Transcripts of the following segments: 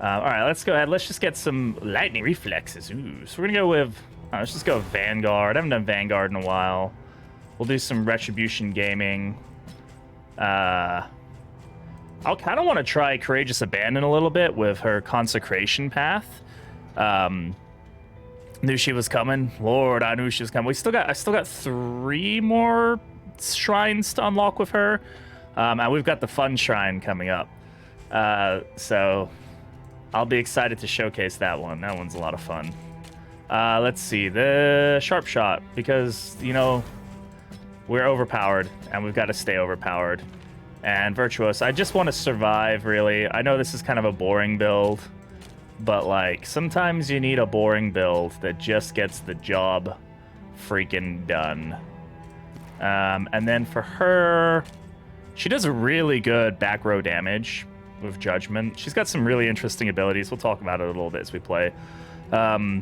All right, let's go ahead. Let's just get some lightning reflexes. Ooh, so we're gonna go with. Let's just go with Vanguard. I haven't done Vanguard in a while. We'll do some Retribution Gaming. I'll kind of want to try Courageous Abandon a little bit with her Consecration Path. Knew she was coming. Lord, I knew she was coming. I still got 3 more shrines to unlock with her. And we've got the Fun Shrine coming up. So I'll be excited to showcase that one. That one's a lot of fun. Let's see, the Sharp Shot, because, you know, we're overpowered, and we've got to stay overpowered. And Virtuous, I just want to survive, really. I know this is kind of a boring build, but, like, sometimes you need a boring build that just gets the job freaking done. And then for her, she does a really good back row damage with Judgment. She's got some really interesting abilities. We'll talk about it a little bit as we play. Yeah,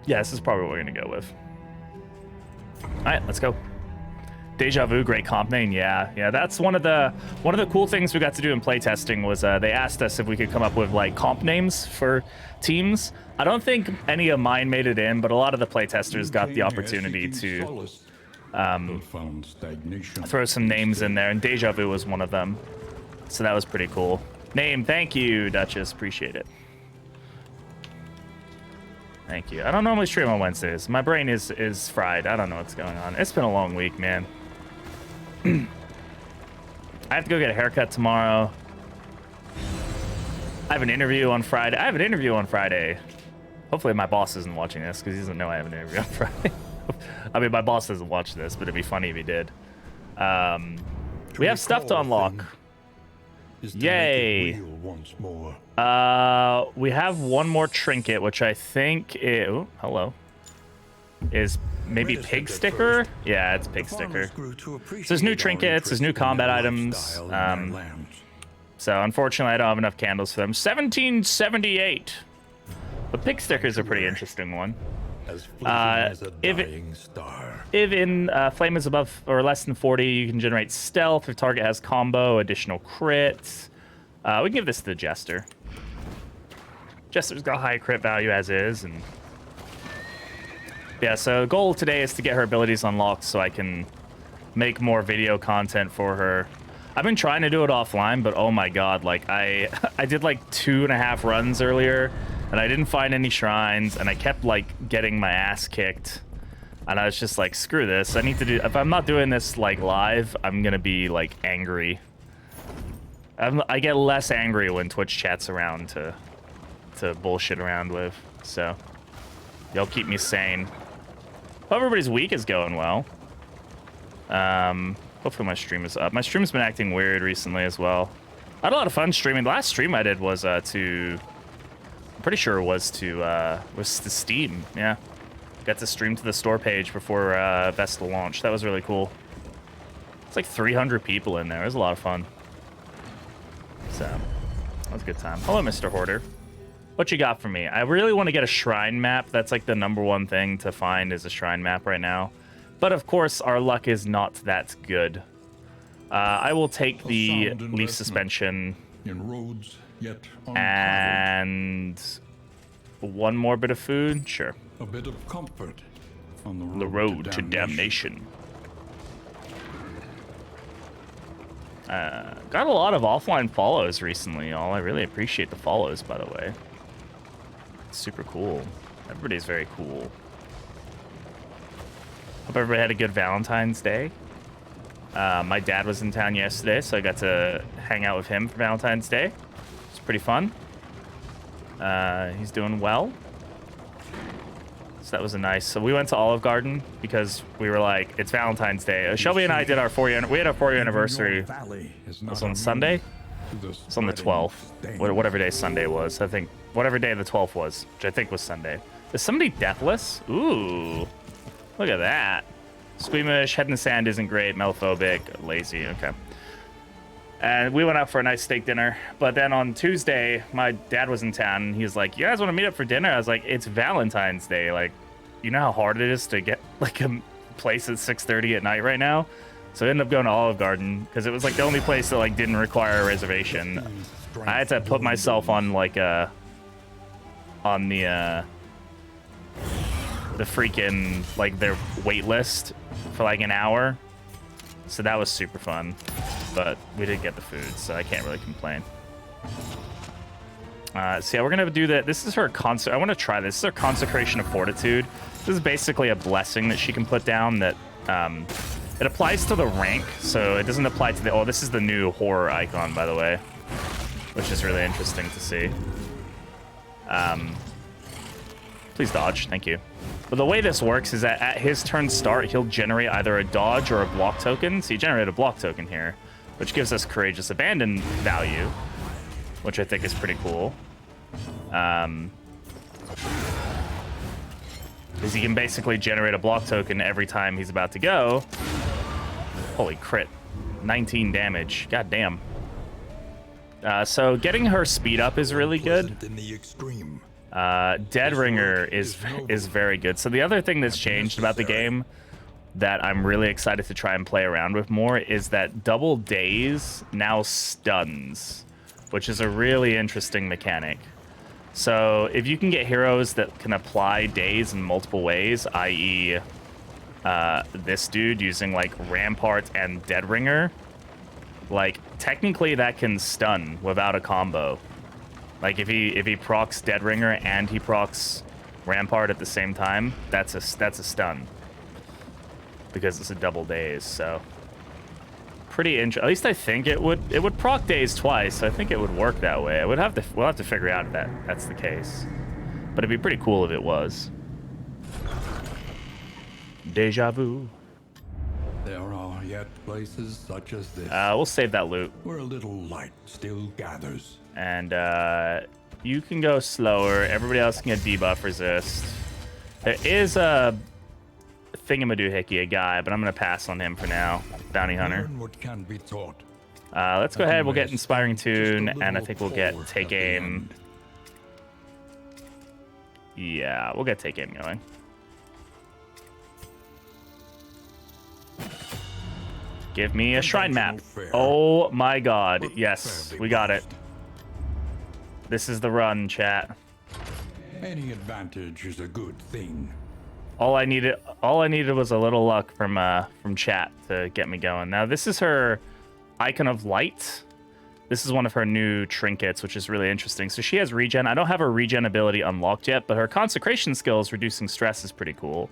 this is probably what we're going to go with. All right, let's go. Deja Vu, great comp name. Yeah, that's one of the cool things we got to do in playtesting was they asked us if we could come up with like comp names for teams. I don't think any of mine made it in, but a lot of the playtesters got the opportunity to throw some names in there, and Deja Vu was one of them. So that was pretty cool. Name, thank you, Duchess, appreciate it. Thank you. I don't normally stream on Wednesdays. My brain is fried. I don't know what's going on. It's been a long week, man. I have to go get a haircut tomorrow. I have an interview on Friday. Hopefully my boss isn't watching this because he doesn't know I have an interview on Friday. I mean, my boss doesn't watch this, but it'd be funny if he did. We have stuff to unlock. Yay. We have one more trinket, which I think is, is maybe Pig Sticker? Yeah, it's Pig Sticker. So there's new trinkets, there's new combat items. So unfortunately, I don't have enough candles for them. 1778. But Pig Sticker's a pretty interesting one. If in flame is above or less than 40, you can generate stealth. If target has combo, additional crits. We can give this to the Jester. Jester's got high crit value as is, and yeah. So the goal today is to get her abilities unlocked so I can make more video content for her. I've been trying to do it offline, but oh my god, like I did like 2.5 runs earlier, and I didn't find any shrines, and I kept like getting my ass kicked, and I was just like, screw this. I need to do. If I'm not doing this like live, I'm gonna be like angry. I get less angry when Twitch chat's around to bullshit around with, so y'all keep me sane. Hope everybody's week is going well. Hopefully my stream is up. My stream's been acting weird recently as well. I had a lot of fun streaming. The last stream I did was I'm pretty sure it was to Steam. Yeah, got to stream to the store page before Vestal launched. That was really cool. It's like 300 people in there. It was a lot of fun. So that was a good time. Hello, Mr. Hoarder. What you got for me? I really want to get a shrine map. That's like the #1 thing to find is a shrine map right now. But of course, our luck is not that good. I will take the leaf suspension and one more bit of food. Sure. A bit of comfort on the road to damnation. Got a lot of offline follows recently, y'all. I really appreciate the follows, by the way. It's super cool. Everybody's very cool. Hope everybody had a good Valentine's Day. My dad was in town yesterday, so I got to hang out with him for Valentine's Day. It's pretty fun. He's doing well. So that was a nice. So we went to Olive Garden because we were like, it's Valentine's Day. Shelby and I did our 4-year. We had our 4-year anniversary. It was on Sunday. It's on the 12th. Whatever day Sunday was. I think whatever day the 12th was, which I think was Sunday. Is somebody deathless? Ooh, look at that. Squeamish, head in the sand isn't great. Melophobic, lazy. Okay. And we went out for a nice steak dinner. But then on Tuesday, my dad was in town, and he was like, you guys want to meet up for dinner? I was like, it's Valentine's Day. Like, you know how hard it is to get, like, a place at 6:30 at night right now? So I ended up going to Olive Garden, because it was, like, the only place that, like, didn't require a reservation. I had to put myself on like on the freaking like their wait list for like an hour, so that was super fun. But we did get the food, so I can't really complain. So yeah, we're gonna do that. This is her I want to try this. This is her consecration of fortitude. This is basically a blessing that she can put down that it applies to the rank, so it doesn't apply to the. Oh, this is the new horror icon, by the way, which is really interesting to see. Please dodge, thank you. But the way this works is that at his turn start, he'll generate either a dodge or a block token. So you generate a block token here, which gives us Courageous Abandon value, which I think is pretty cool. Because he can basically generate a block token every time he's about to go. Holy crit. 19 damage. God damn. So getting her speed up is really good. Dead Ringer is very good. So the other thing that's changed about the game that I'm really excited to try and play around with more is that double daze now stuns, which is a really interesting mechanic. So if you can get heroes that can apply daze in multiple ways, i.e. This dude using like Rampart and Dead Ringer, like technically that can stun without a combo. Like if he procs Dead Ringer and he procs Rampart at the same time, that's a stun. Because it's a double daze, so pretty interesting. At least I think it would proc daze twice, so I think it would work that way. We'll have to figure out if that's the case. But it'd be pretty cool if it was. Deja vu. There are yet places such as this. We'll save that loot. Where a little light still gathers. And you can go slower. Everybody else can get debuff resist. There is a thingamadoohickey, a guy, but I'm gonna pass on him for now. Bounty hunter. Learn what can be taught. Let's go ahead. We'll get Inspiring Tune, and I think we'll get Take Aim. Yeah, we'll get Take Aim going. Give me a shrine map. Oh my god. Yes, we got it. This is the run, chat. Any advantage is a good thing. All I needed was a little luck from chat to get me going. Now this is her Icon of Light. This is one of her new trinkets, which is really interesting. So she has regen. I don't have her regen ability unlocked yet, but her consecration skills reducing stress is pretty cool.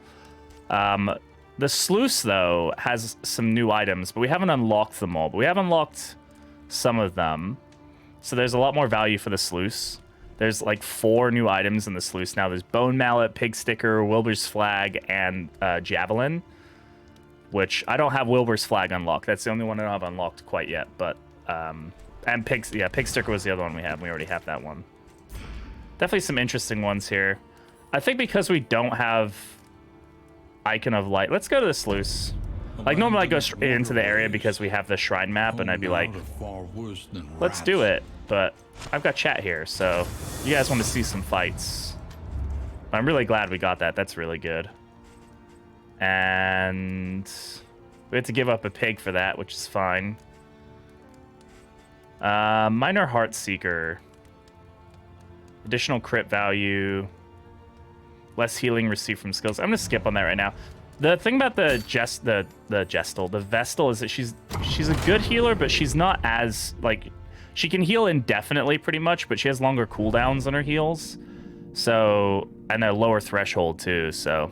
The sluice though has some new items, but we haven't unlocked them all. But we have unlocked some of them. So there's a lot more value for the sluice. There's like 4 new items in the sluice now. There's Bone Mallet, Pig Sticker, Wilbur's Flag, and Javelin. Which I don't have Wilbur's Flag unlocked. That's the only one I don't have unlocked quite yet. But and Pig Sticker was the other one we have. We already have that one. Definitely some interesting ones here. I think because we don't have Icon of Light. Let's go to the sluice. Like normally I go straight into the area because we have the shrine map, and I'd be like, let's do it. But I've got chat here, so you guys want to see some fights. I'm really glad we got that. That's really good. And we had to give up a pig for that, which is fine. Minor Heart Seeker. Additional crit value. Less healing received from skills. I'm gonna skip on that right now. The thing about the Vestal is that she's a good healer, but she's not as like she can heal indefinitely pretty much, but she has longer cooldowns on her heals. So and a lower threshold too. So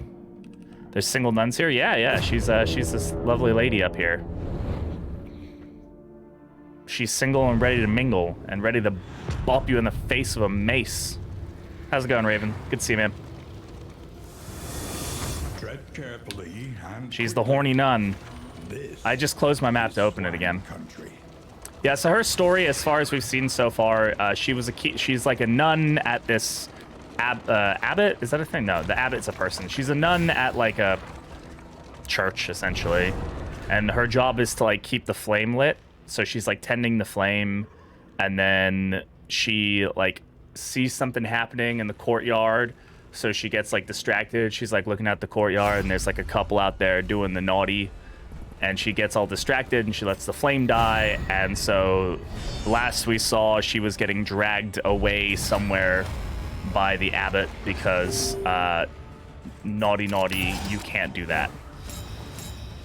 there's single nuns here. Yeah. She's this lovely lady up here. She's single and ready to mingle and ready to bop you in the face with a mace. How's it going, Raven? Good to see you, man. Tread carefully and She's the horny nun. this I just closed my map to open it again. country. Yeah, so her story, as far as we've seen so far, she's like a nun at this abbot. Is that a thing? No, the abbot's a person. She's a nun at like a church essentially, and her job is to like keep the flame lit. So she's like tending the flame, and then she like sees something happening in the courtyard. So she gets like distracted. She's like looking at the courtyard, and there's like a couple out there doing the naughty and she gets all distracted and she lets the flame die. And so last we saw, she was getting dragged away somewhere by the abbot because naughty, you can't do that.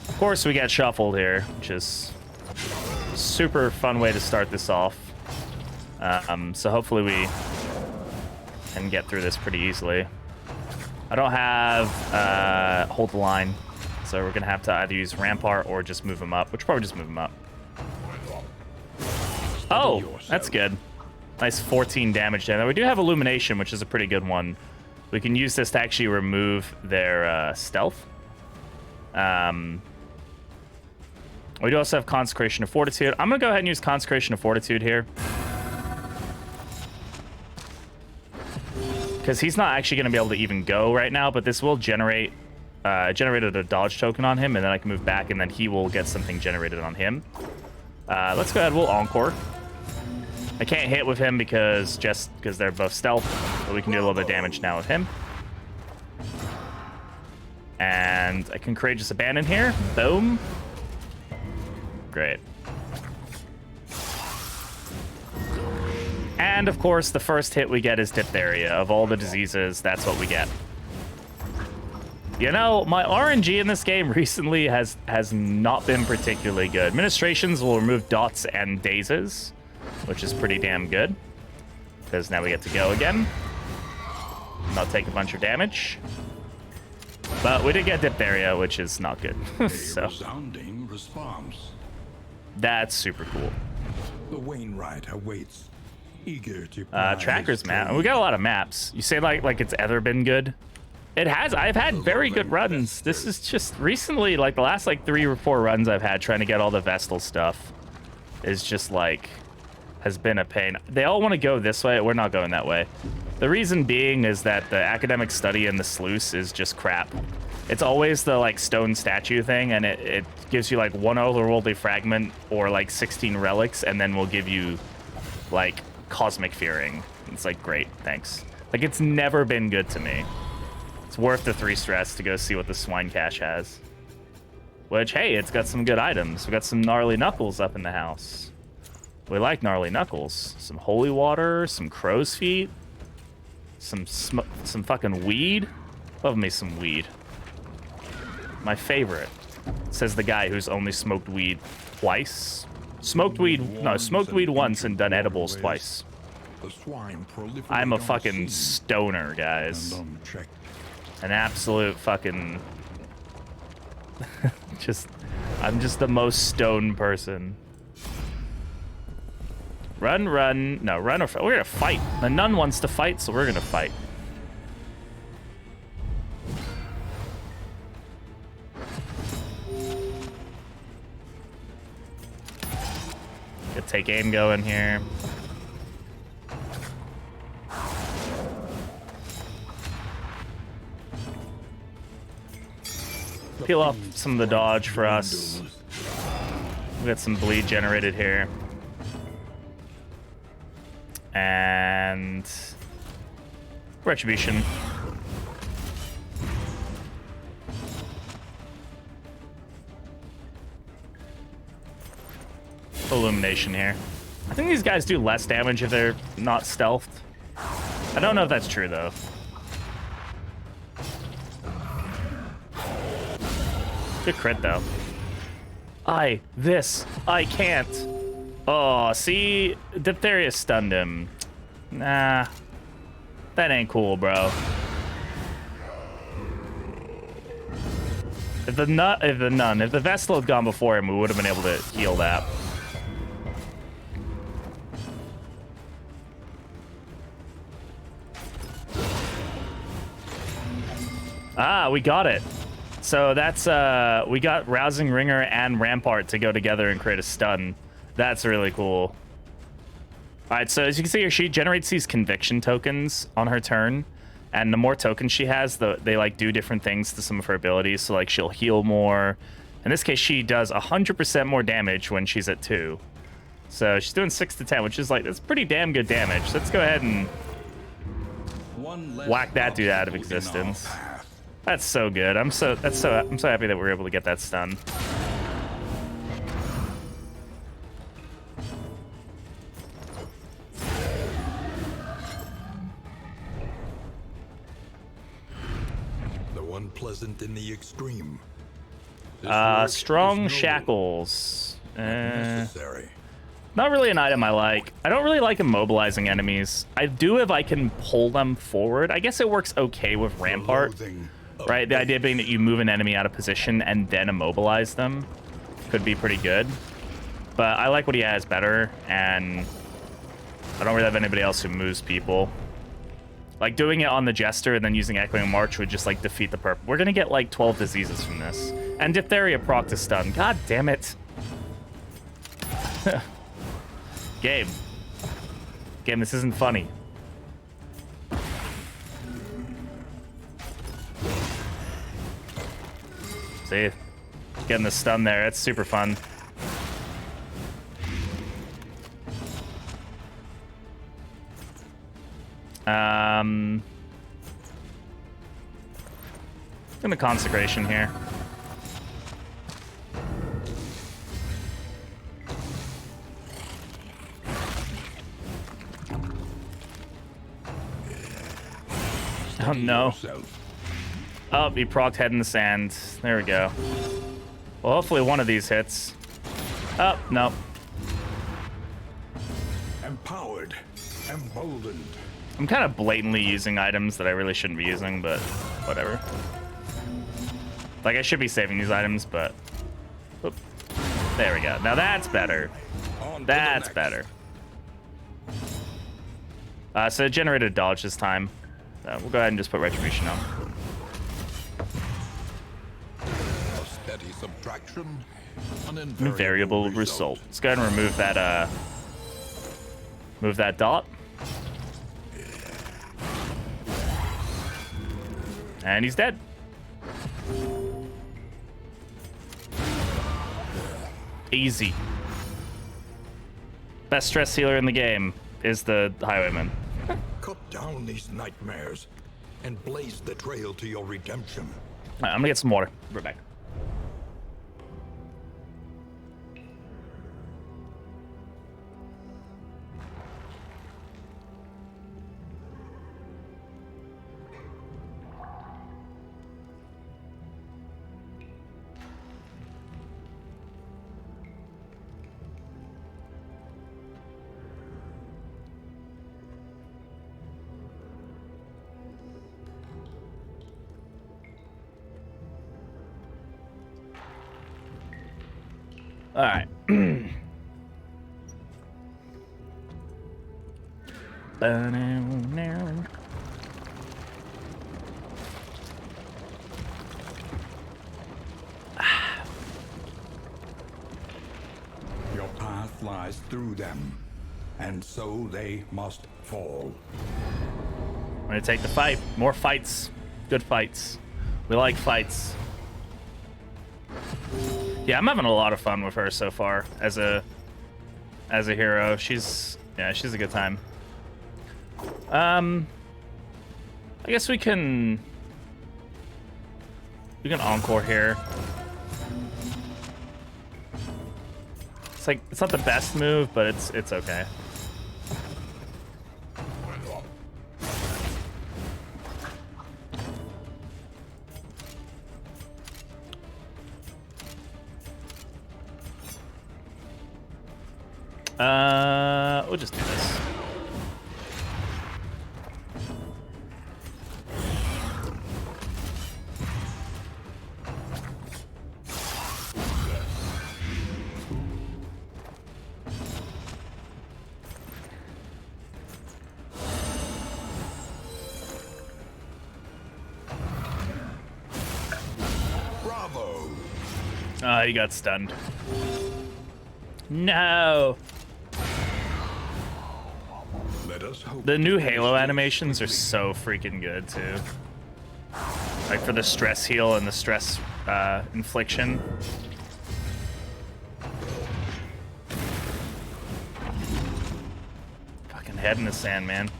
Of course, we get shuffled here, which is a super fun way to start this off. So hopefully we can get through this pretty easily. I don't have hold the line, so we're gonna have to either use rampart or just move him up, which probably just move him up. Oh, that's good. Nice 14 damage there. We do have illumination, which is a pretty good one. We can use this to actually remove their stealth. We do also have consecration of fortitude. I'm gonna go ahead and use consecration of fortitude here, because he's not actually going to be able to even go right now, but this will generate generated a dodge token on him, and then I can move back, and then he will get something generated on him. Let's go ahead. We'll encore. I can't hit with him because they're both stealth, but we can do a little bit of damage now with him. And I can courageous abandon here. Boom. Great. And, of course, the first hit we get is diphtheria. Of all the diseases, that's what we get. You know, my RNG in this game recently has not been particularly good. Administrations will remove dots and dazes, which is pretty damn good, because now we get to go again. Not take a bunch of damage. But we did get diphtheria, which is not good. So resounding response. That's super cool. The Wainwright awaits. Eager to trackers map. And we got a lot of maps. You say like it's ever been good? It has. I've had very good runs. This is just recently, like the last like 3 or 4 runs I've had trying to get all the Vestal stuff is just like has been a pain. They all want to go this way. We're not going that way. The reason being is that the academic study in the sluice is just crap. It's always the like stone statue thing, and it gives you like 1 otherworldly fragment or like 16 relics, and then we'll give you like cosmic fearing. It's like, great, thanks. Like, it's never been good to me. It's worth the 3 stress to go see what the swine cache has. Which, hey, it's got some good items. We got some gnarly knuckles up in the house. We like gnarly knuckles. Some holy water, some crow's feet, some fucking weed. Love me some weed. My favorite, says the guy who's only smoked weed twice. Smoked weed once and done edibles twice. I'm a fucking stoner, guys. An absolute fucking... I'm just the most stoned person. Run. No, run or fight. We're gonna fight. The nun wants to fight, so we're gonna fight. Get take aim going here. Peel off some of the dodge for us. We got some bleed generated here. And retribution. Illumination here. I think these guys do less damage if they're not stealthed. I don't know if that's true though. Good crit though. I can't. Oh, see, diphtheria stunned him. Nah, that ain't cool, bro. If the Vestal had gone before him, we would have been able to heal that. Ah, we got it. So that's, we got Rousing Ringer and Rampart to go together and create a stun. That's really cool. All right, so as you can see here, she generates these conviction tokens on her turn. And the more tokens she has, they like do different things to some of her abilities. So like she'll heal more. In this case, she does 100% more damage when she's at 2. So she's doing 6 to 10, which is like, that's pretty damn good damage. So let's go ahead and whack that dude out of existence. That's so good. I'm so happy that we were able to get that stun. unpleasant in the extreme. This work is Strong noble shackles. and necessary. Not really an item I like. I don't really like immobilizing enemies. I do if I can pull them forward. I guess it works okay with Rampart, right? The idea being that you move an enemy out of position and then immobilize them could be pretty good. But I like what he has better, and I don't really have anybody else who moves people. Like, doing it on the Jester and then using Echoing March would just, like, defeat the purpose. We're gonna get, like, 12 diseases from this. And Diphtheria proc to stun. God damn it. Game, this isn't funny. See? Getting the stun there. It's super fun. In the consecration here. Oh no. Oh, he procced head in the sand. There we go. Well, hopefully one of these hits. Oh, no. Empowered, emboldened. I'm kind of blatantly using items that I really shouldn't be using, but whatever. Like, I should be saving these items, but... Oop. There we go. Now that's better. That's better. So it generated a dodge this time. We'll go ahead and just put Retribution on. A steady subtraction, an Invariable result. Let's go ahead and remove that, move that dot. And he's dead. Easy. Best stress healer in the game is the Highwayman. Cut down these nightmares and blaze the trail to your redemption. All right, I'm gonna get some water. Right back. All right. Your path lies through them, and so they must fall. I'm gonna take the fight. More fights. Good fights. We like fights. Yeah, I'm having a lot of fun with her so far as a hero. She's a good time. I guess we can encore here. It's like, it's not the best move, but it's okay. We'll just do this. Bravo! He got stunned. No. Let us hope. The new Halo animations are so freaking good too. Like for the stress heal and the stress infliction. Fucking head in the sand, man.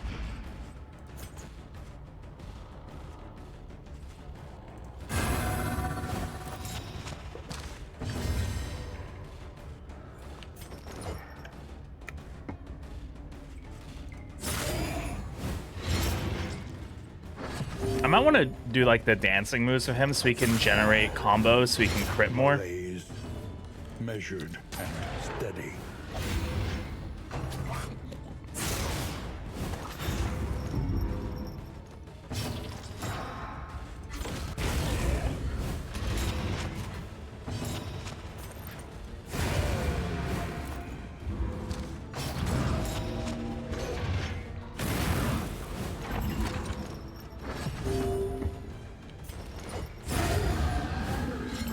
I might want to do like the dancing moves with him so we can generate combos so we can crit more. Malaise, measured and steady.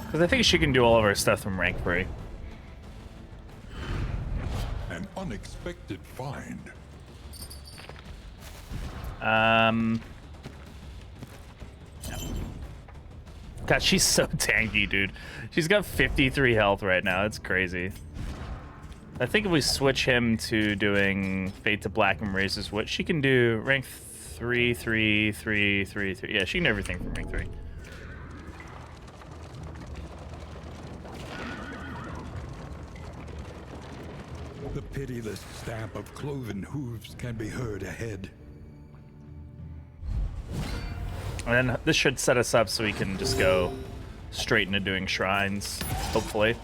Because I think she can do all of her stuff from rank 3. An unexpected find. God, she's so tanky, dude. She's got 53 health right now. It's crazy. I think if we switch him to doing Fate to Black and Razor's Wit, she can do rank 3, 3, 3, 3, 3. Yeah, she can do everything from rank 3. The pitiless stamp of cloven hooves can be heard ahead. And then this should set us up so we can just go straight into doing shrines, hopefully.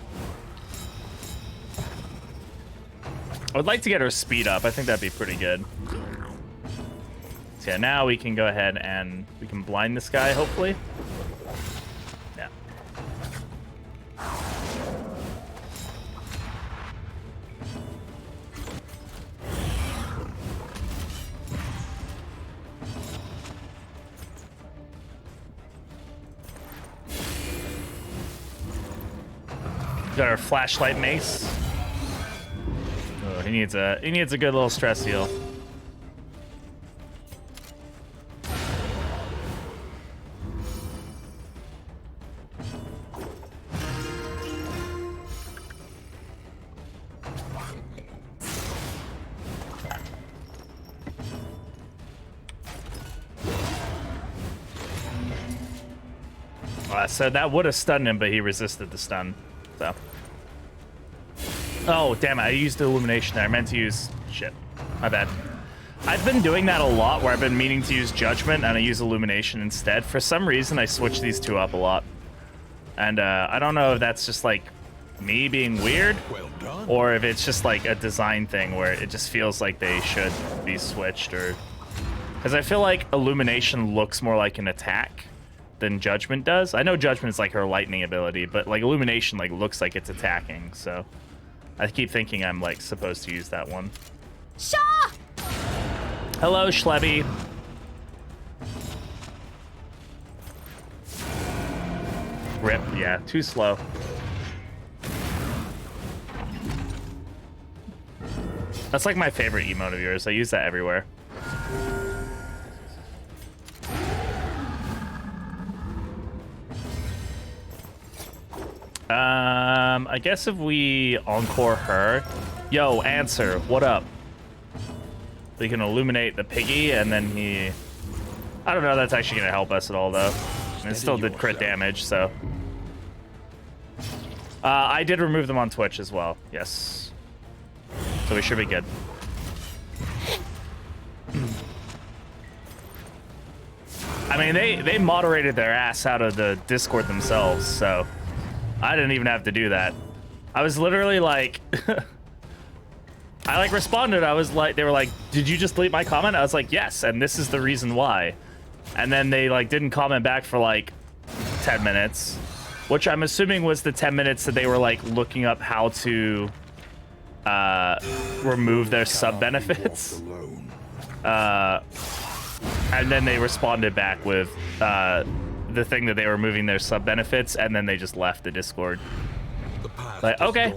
I would like to get her speed up. I think that'd be pretty good. So yeah, now we can go ahead and we can blind this guy, hopefully. Yeah. Got our flashlight mace. Oh, he needs a good little stress heal. So that would have stunned him, but he resisted the stun. So. Oh, damn it. I used the illumination there. I meant to use... Shit. My bad. I've been doing that a lot where I've been meaning to use judgment and I use illumination instead. For some reason, I switch these two up a lot. And I don't know if that's just like me being weird or if it's just like a design thing where it just feels like they should be switched or... Because I feel like illumination looks more like an attack than judgment does. I know judgment is like her lightning ability, but like illumination like looks like it's attacking, so I keep thinking I'm like supposed to use that one. Shaw! Hello, Schlebby. Rip, yeah, too slow. That's like my favorite emote of yours. I use that everywhere. I guess if we encore her... Yo, answer, what up? We can illuminate the piggy, and then he... I don't know if that's actually going to help us at all, though. And it still did crit damage, so... I did remove them on Twitch as well, yes. So we should be good. I mean, they moderated their ass out of the Discord themselves, so... I didn't even have to do that. I was literally like... I like responded. I was like, they were like, did you just delete my comment? I was like, yes, and this is the reason why. And then they like didn't comment back for like 10 minutes, which I'm assuming was the 10 minutes that they were like looking up how to remove their sub benefits. And then they responded back with the thing that they were moving their sub benefits, and then they just left the Discord. Like, okay.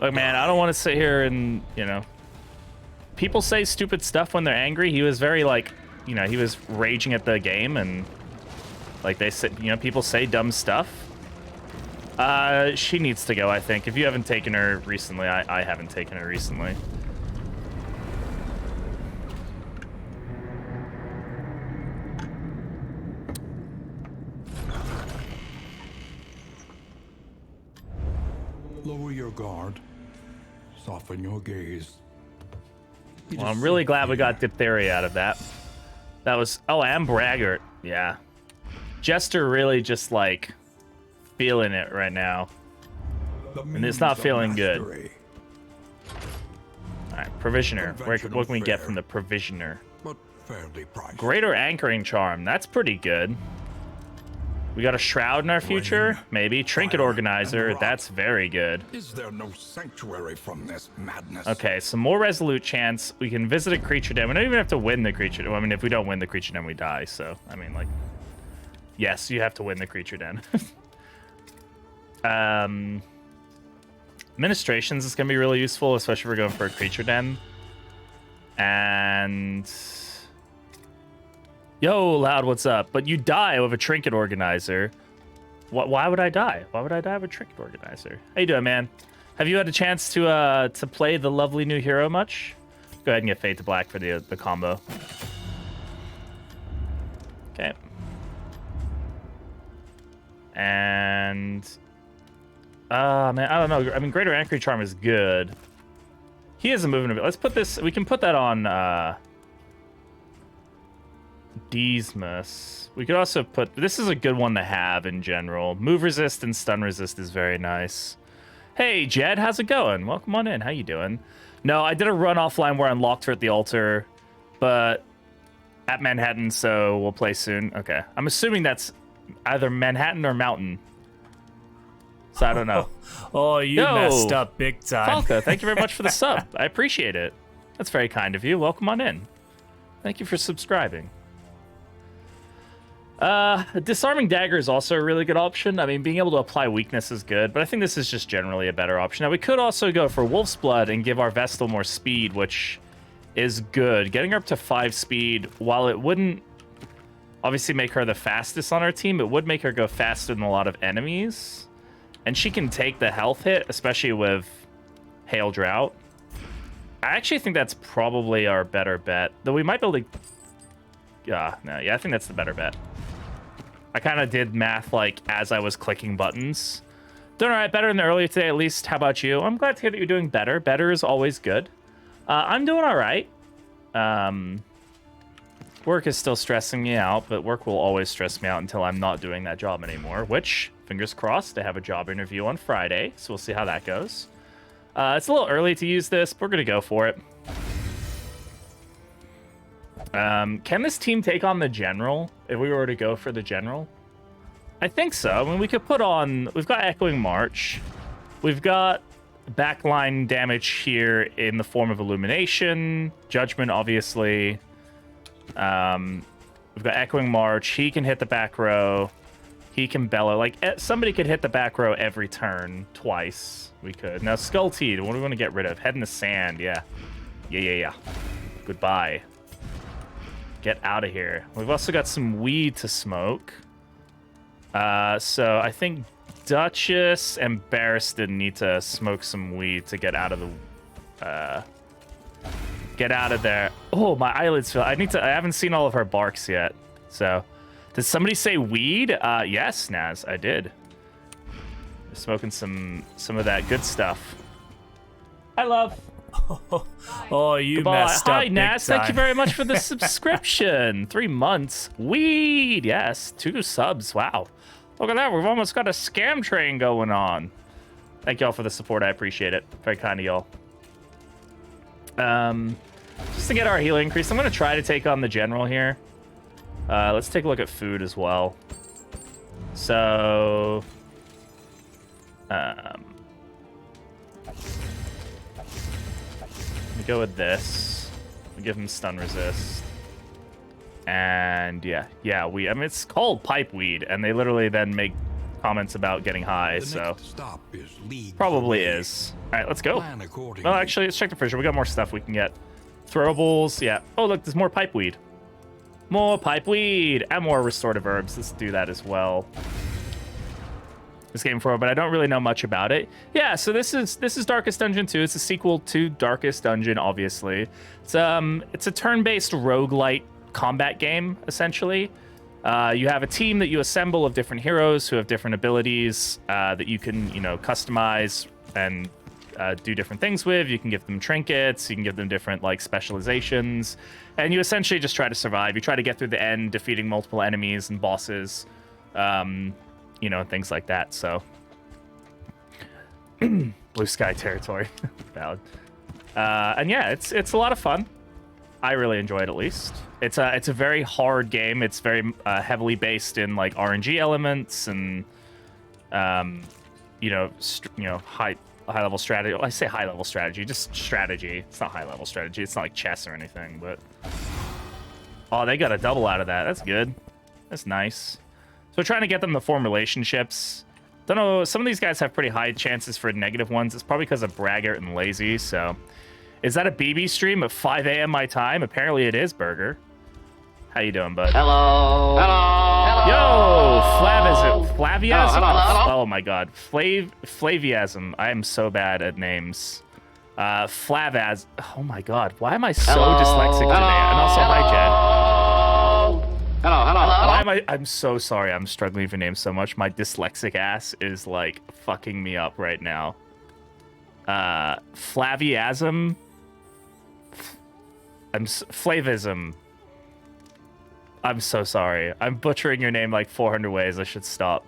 Look, man, I don't want to sit here and, you know, people say stupid stuff when they're angry. He was very, like, you know, he was raging at the game, and, like, they said, you know, people say dumb stuff. She needs to go, I think. If you haven't taken her recently, I haven't taken her recently. Lower your guard. Soften your gaze. Well, I'm really glad we got diphtheria out of that. That was... Oh, and Braggart. Yeah. Jester really just, like, feeling it right now. And it's not feeling good. Alright, Provisioner. What can we get from the Provisioner? But fairly priced. Greater Anchoring Charm. That's pretty good. We got a Shroud in our future? Maybe. Trinket Organizer. That's very good. Is there no sanctuary from this madness? Okay, some more Resolute Chance. We can visit a creature den. We don't even have to win the creature den. Well, I mean, if we don't win the creature den, we die. So, I mean, like... Yes, you have to win the creature den. Administrations is going to be really useful, especially if we're going for a creature den. And... Yo, Loud, what's up? But you die with a Trinket Organizer. Why would I die? Why would I die with a Trinket Organizer? How you doing, man? Have you had a chance to play the lovely new hero much? Go ahead and get Fade to Black for the combo. Okay. And... man, I don't know. I mean, Greater Anchoring Charm is good. He is a moving a bit. Let's put this... We can put that on... Deesmus. We could also put... This is a good one to have in general. Move resist and stun resist is very nice. Hey, Jed, how's it going? Welcome on in. How you doing? No, I did a run offline where I unlocked her at the altar, but at Manhattan, so we'll play soon. Okay. I'm assuming that's either Manhattan or Mountain. So I don't know. Oh, you messed up big time. Falco, thank you very much for the sub. I appreciate it. That's very kind of you. Welcome on in. Thank you for subscribing. Disarming Dagger is also a really good option. I mean, being able to apply weakness is good, but I think this is just generally a better option. Now, we could also go for Wolf's Blood and give our Vestal more speed, which is good. Getting her up to 5 speed, while it wouldn't obviously make her the fastest on our team, it would make her go faster than a lot of enemies. And she can take the health hit, especially with Hail Drought. I actually think that's probably our better bet, though we might be able to... Yeah, I think that's the better bet. I kind of did math, like, as I was clicking buttons. Doing all right, better than earlier today, at least. How about you? I'm glad to hear that you're doing better. Better is always good. I'm doing all right. Work is still stressing me out, but work will always stress me out until I'm not doing that job anymore, which, fingers crossed, I have a job interview on Friday, so we'll see how that goes. It's a little early to use this, but we're going to go for it. Can this team take on the General if we were to go for the General? I think so. I mean, we could put on... We've got Echoing March. We've got backline damage here in the form of Illumination. Judgment, obviously. We've got Echoing March. He can hit the back row. He can bellow. Like, somebody could hit the back row every turn. Twice. We could. Now, Skull Teed. What do we want to get rid of? Head in the Sand. Yeah. Yeah. Goodbye. Get out of here. We've also got some weed to smoke. So I think Duchess and Barristan need to smoke some weed to get out of the... get out of there. Oh, my eyelids feel... I haven't seen all of her barks yet. So, did somebody say weed? Yes, Naz, I did. Smoking some of that good stuff. Hi, love. Oh, you Goodbye. messed up. Hi, Naz. Thank you very much for the subscription. 3 months. Weed. Yes. 2 subs. Wow. Look at that. We've almost got a scam train going on. Thank y'all for the support. I appreciate it. Very kind of y'all. Just to get our healing increase, I'm going to try to take on the General here. Let's take a look at food as well. So... we go with this. We give him stun resist. And I mean, it's called pipe weed, and they literally then make comments about getting high, so probably is. All right, let's go. Well, actually, let's check the fridge. We got more stuff we can get. Throwables, yeah. Oh, look, there's more pipe weed. More pipe weed and more restorative herbs. Let's do that as well. This game for, but I don't really know much about it. Yeah, so this is Darkest Dungeon 2. It's a sequel to Darkest Dungeon, obviously. It's a turn-based roguelite combat game, essentially. You have a team that you assemble of different heroes who have different abilities that you can, customize and do different things with. You can give them trinkets. You can give them different like specializations, and you essentially just try to survive. You try to get through the end, defeating multiple enemies and bosses, you know, things like that. So, blue sky territory, valid. And yeah, it's a lot of fun. I really enjoy it, at least. It's a very hard game. It's very heavily based in like RNG elements and you know, high level strategy. Well, I say high level strategy, just strategy. It's not high level strategy. It's not like chess or anything. But oh, they got a double out of that. That's good. That's nice. So we're trying to get them to form relationships. Don't know. Some of these guys have pretty high chances for negative ones. It's probably because of braggart and lazy. So. Is that a BB stream at 5 a.m. my time? Apparently it is, Burger. How you doing, bud? Hello. Hello. Yo, Flaviasm? Hello. Oh my god. Flaviasm. I am so bad at names. Flavaz. Oh my god. Why am I so dyslexic today? And also, hi, Jed. Hello. Why am I'm so sorry. I'm struggling for names so much. My dyslexic ass is like fucking me up right now. Flaviasm. Flavism. I'm so sorry. I'm butchering your name like 400 ways. I should stop.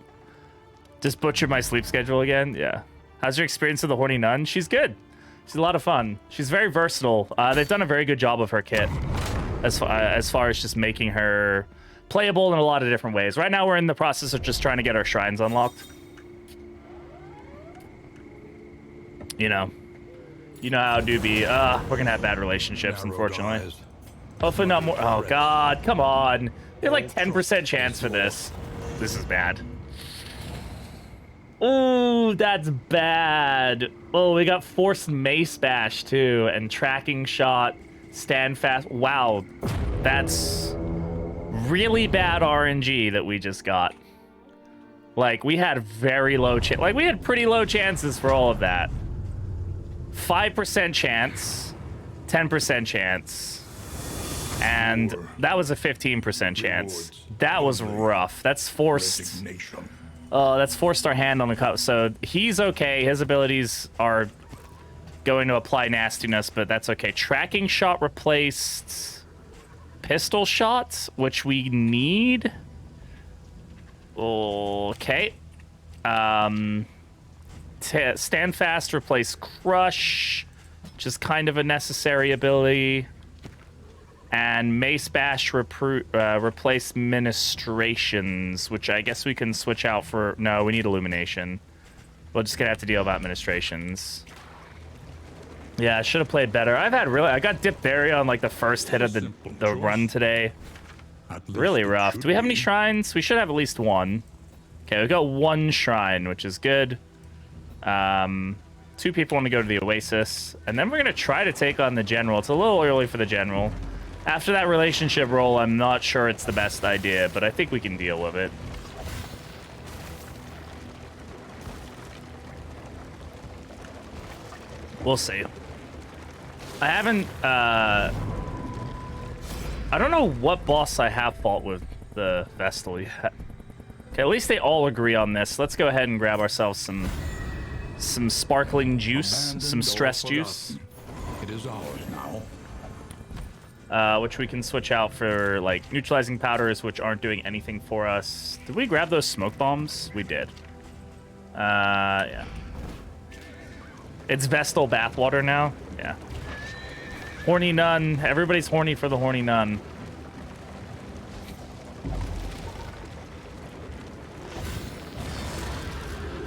Just butcher my sleep schedule again? Yeah. How's your experience with the Horny Nun? She's good. She's a lot of fun. She's very versatile. They've done a very good job of her kit as far as just making her playable in a lot of different ways. Right now we're in the process of just trying to get our shrines unlocked. You know how it do be. We're gonna have bad relationships, unfortunately. Hopefully not more. Oh god, come on. They have like 10% chance for this. This is bad. Ooh, that's bad. Oh, we got forced mace bash too, and tracking shot, stand fast. Wow, that's really bad RNG that we just got. Like we had very low we had pretty low chances for all of that. 5% chance, 10% chance, and that was a 15% chance. That was rough. That's forced. That's forced our hand on the cup. So he's okay. His abilities are going to apply nastiness, but that's okay. Tracking shot replaced pistol shots, which we need. Okay. Stand fast replace crush, which is kind of a necessary ability, and mace bash replace ministrations, which I guess we can switch out for. No, we need illumination. We're just gonna have to deal with administrations. Yeah, I should have played better. I got diphtheria on like the first hit of the run today. Really rough. Do we have any shrines? We should have at least one. Okay, we got one shrine, which is good. 2 people want to go to the Oasis, and then we're going to try to take on the General. It's a little early for the General. After that relationship roll, I'm not sure it's the best idea, but I think we can deal with it. We'll see. I haven't, I don't know what boss I have fought with the Vestal yet. Okay, at least they all agree on this. Let's go ahead and grab ourselves some sparkling juice, some stress juice. It is ours now. Which we can switch out for like neutralizing powders, which aren't doing anything for us. Did we grab those smoke bombs? We did. Yeah. It's Vestal bathwater now. Yeah. Horny Nun. Everybody's horny for the Horny Nun.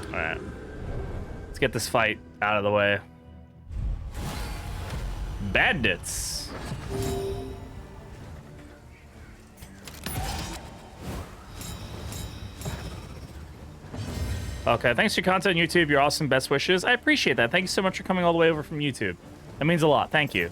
All right. Let's get this fight out of the way. Bandits. Okay, thanks for your content on YouTube. Your awesome. Best wishes. I appreciate that. Thank you so much for coming all the way over from YouTube. That means a lot. Thank you.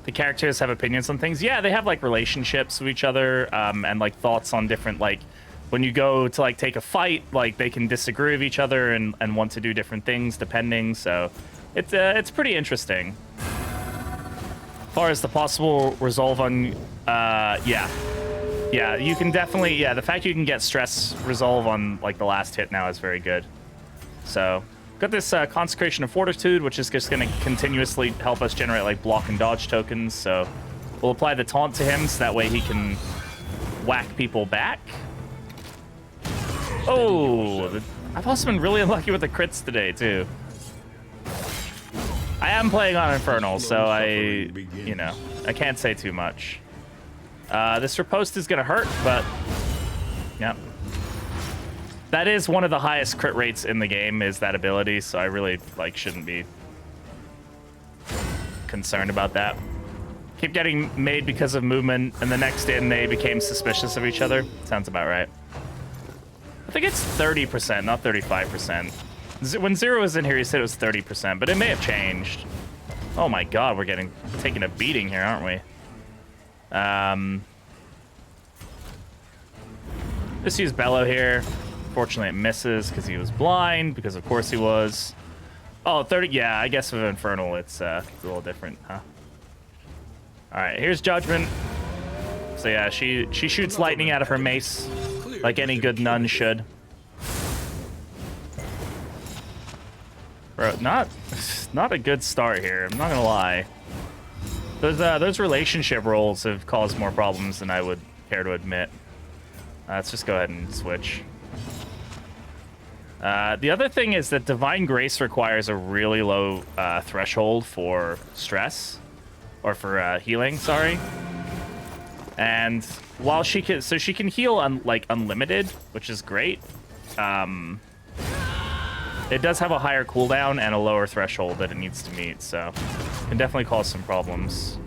The characters have opinions on things. Yeah, they have like relationships with each other, and like thoughts on different, like when you go to like take a fight, like they can disagree with each other and want to do different things depending. So it's pretty interesting. As far as the possible resolve on, yeah. Yeah, you can definitely, yeah, the fact you can get stress resolve on like the last hit now is very good. So, got this Consecration of Fortitude, which is just going to continuously help us generate like block and dodge tokens. So, we'll apply the taunt to him so that way he can whack people back. Oh, I've also been really unlucky with the crits today too. I am playing on Infernal, so I can't say too much. This riposte is gonna hurt, but yeah. That is one of the highest crit rates in the game, is that ability, so I really shouldn't be concerned about that. Keep getting made because of movement, and the next in they became suspicious of each other. Sounds about right. I think it's 30%, not 35%. When Zero was in here, he said it was 30%, but it may have changed. Oh my god, we're taking a beating here, aren't we? Just use Bellow here. Fortunately, it misses because he was blind, because of course he was. Oh, 30, yeah, I guess with Infernal, it's a little different, huh? All right, here's Judgment. So yeah, she shoots lightning out of her mace, like any good nun should. Bro, not a good start here. I'm not gonna lie. Those relationship roles have caused more problems than I would care to admit. Let's just go ahead and switch. The other thing is that Divine Grace requires a really low threshold for stress, or for healing. Sorry. And while she can heal unlimited, which is great. It does have a higher cooldown and a lower threshold that it needs to meet, so it can definitely cause some problems.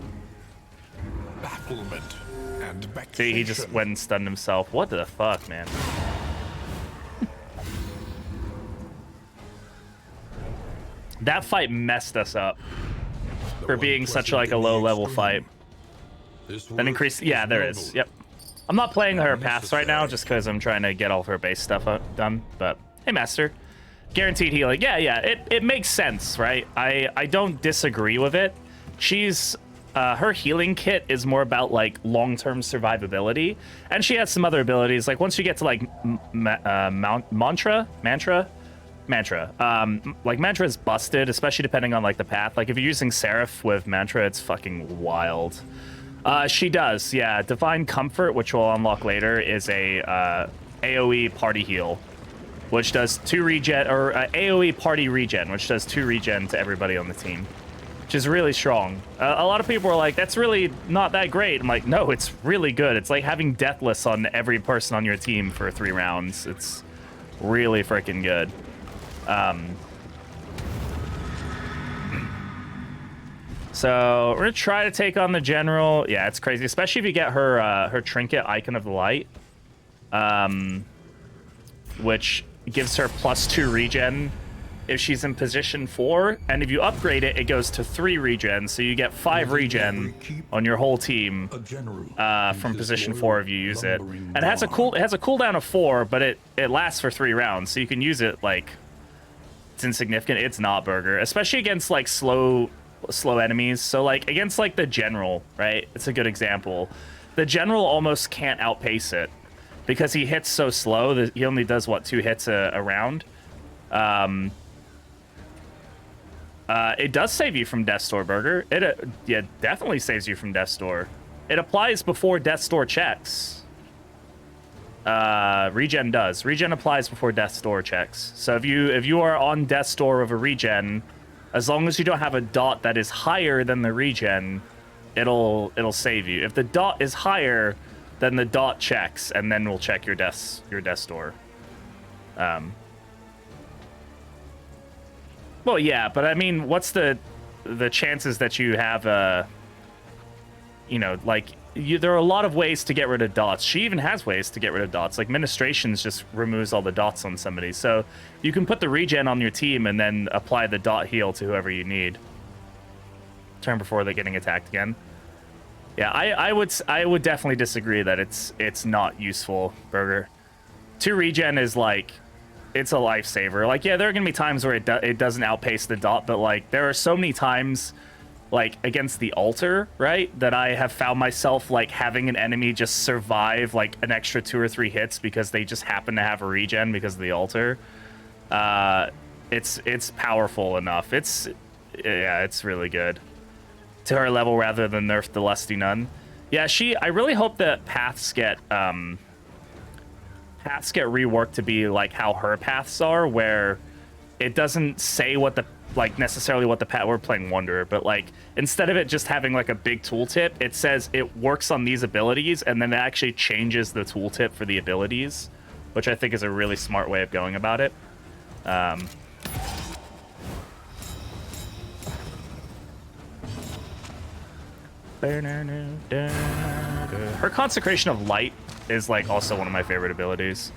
Bafflement and See, he just went and stunned himself. What the fuck, man? That fight messed us up for being such a low-level fight. Then increase, yeah, there is. Yep. I'm not playing her paths right now just because I'm trying to get all of her base stuff done. But hey, Master. Guaranteed healing. Yeah, it makes sense, right? I don't disagree with it. She's her healing kit is more about long-term survivability, and she has some other abilities. Like once you get to mantra. Mantra is busted, especially depending on the path. Like if you're using Seraph with Mantra, it's fucking wild. She does, yeah. Divine Comfort, which we'll unlock later, is a AoE party heal, which does 2 regen, or AoE party regen, which does 2 regen to everybody on the team, which is really strong. A lot of people are like, that's really not that great. I'm like, no, it's really good. It's like having Deathless on every person on your team for 3 rounds. It's really freaking good. So we're gonna try to take on the General. Yeah, it's crazy, especially if you get her trinket, Icon of the Light, which gives her +2 regen if she's in position 4, and if you upgrade it, it goes to 3 regen, so you get 5 regen on your whole team from position 4 if you use it. And it has a cooldown of 4, but it lasts for 3 rounds, so you can use it it's insignificant. It's not Burger, especially against slow enemies. So against the General, right? It's a good example. The General almost can't outpace it because he hits so slow that he only does 2 hits a round. It does save you from Death's Door, Burger. It definitely saves you from Death's Door. It applies before Death's Door checks. Regen does. Regen applies before Death's Door checks. So if you are on Death's Door of a regen, as long as you don't have a dot that is higher than the regen, it'll save you. If the dot is higher, then the dot checks, and then we'll check your Death's Door. Well, yeah, but I mean, what's the chances that you have there are a lot of ways to get rid of dots. She even has ways to get rid of dots. Ministrations just removes all the dots on somebody. So you can put the regen on your team and then apply the dot heal to whoever you need. Turn before they're getting attacked again. Yeah, I would definitely disagree that it's not useful, Burger. 2 regen is it's a lifesaver. Yeah, there are gonna be times where it doesn't outpace the dot, but there are so many times like against the altar, right? That I have found myself like having an enemy just survive like an extra 2 or 3 hits because they just happen to have a regen because of the altar. It's powerful enough. It's really good to her level rather than nerf the Lusty Nun. Yeah, I really hope that paths get reworked to be like how her paths are, where it doesn't say what the necessarily what the path. We're playing Wanderer, but like instead of it just having like a big tooltip, it says it works on these abilities, and then it actually changes the tooltip for the abilities, which I think is a really smart way of going about it. Her Consecration of Light is like also one of my favorite abilities.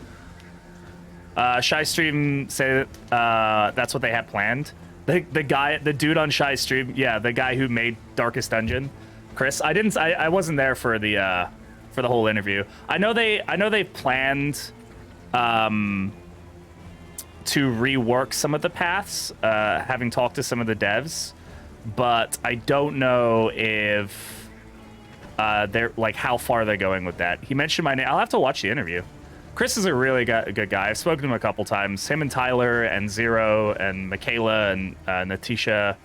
Shy Stream say that's what they had planned. The dude on Shy Stream, yeah, the guy who made Darkest Dungeon, Chris. I wasn't there for the whole interview. I know they planned to rework some of the paths, having talked to some of the devs, but I don't know if they're like how far they're going with that. He mentioned my name. I'll have to watch the interview. Chris is a really good guy. I've spoken to him a couple times. Him and Tyler and Zero and Michaela and Natisha,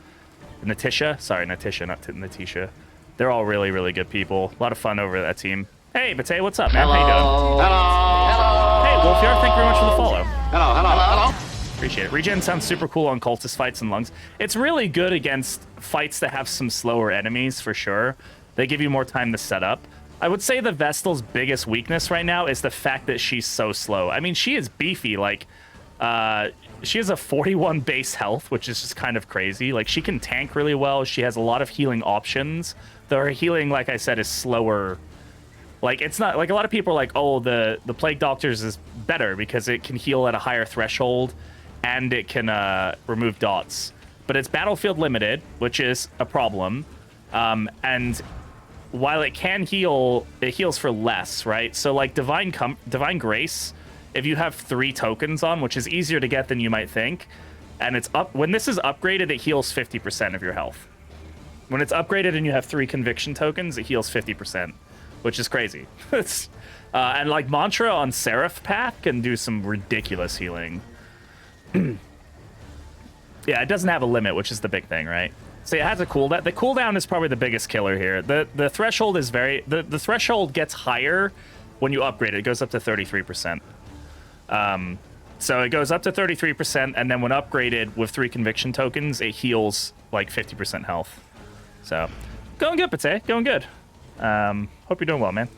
sorry, Natisha, not Natisha. They're all really, really good people. A lot of fun over that team. Hey, Bate, what's up, man? Hello. How you doing? Hello. Hey, Wolfyard, thank you very much for the follow. Hello, hello, hello. Appreciate it. Regen sounds super cool on cultist fights and lungs. It's really good against fights that have some slower enemies, for sure. They give you more time to set up. I would say the Vestal's biggest weakness right now is the fact that she's so slow. I mean, she is beefy. Like, she has a 41 base health, which is just kind of crazy. Like, she can tank really well. She has a lot of healing options. Though her healing, like I said, is slower. Like, it's not... Like, a lot of people are like, oh, the Plague Doctors is better because it can heal at a higher threshold and it can remove dots. But it's battlefield limited, which is a problem. And... while it can heal, it heals for less, right? So like Divine Grace, if you have 3 tokens on, which is easier to get than you might think, and it's up when this is upgraded, it heals 50% of your health. When it's upgraded and you have 3 conviction tokens, it heals 50%, which is crazy. It's, and like Mantra on Seraph Path can do some ridiculous healing. Yeah, it doesn't have a limit, which is the big thing, right? So it has a cooldown. The cooldown is probably the biggest killer here. The threshold is the threshold gets higher when you upgrade it. It goes up to 33%. So it goes up to 33%, and then when upgraded with 3 conviction tokens, it heals like 50% health. So going good, Pate. Going good. Hope you're doing well, man.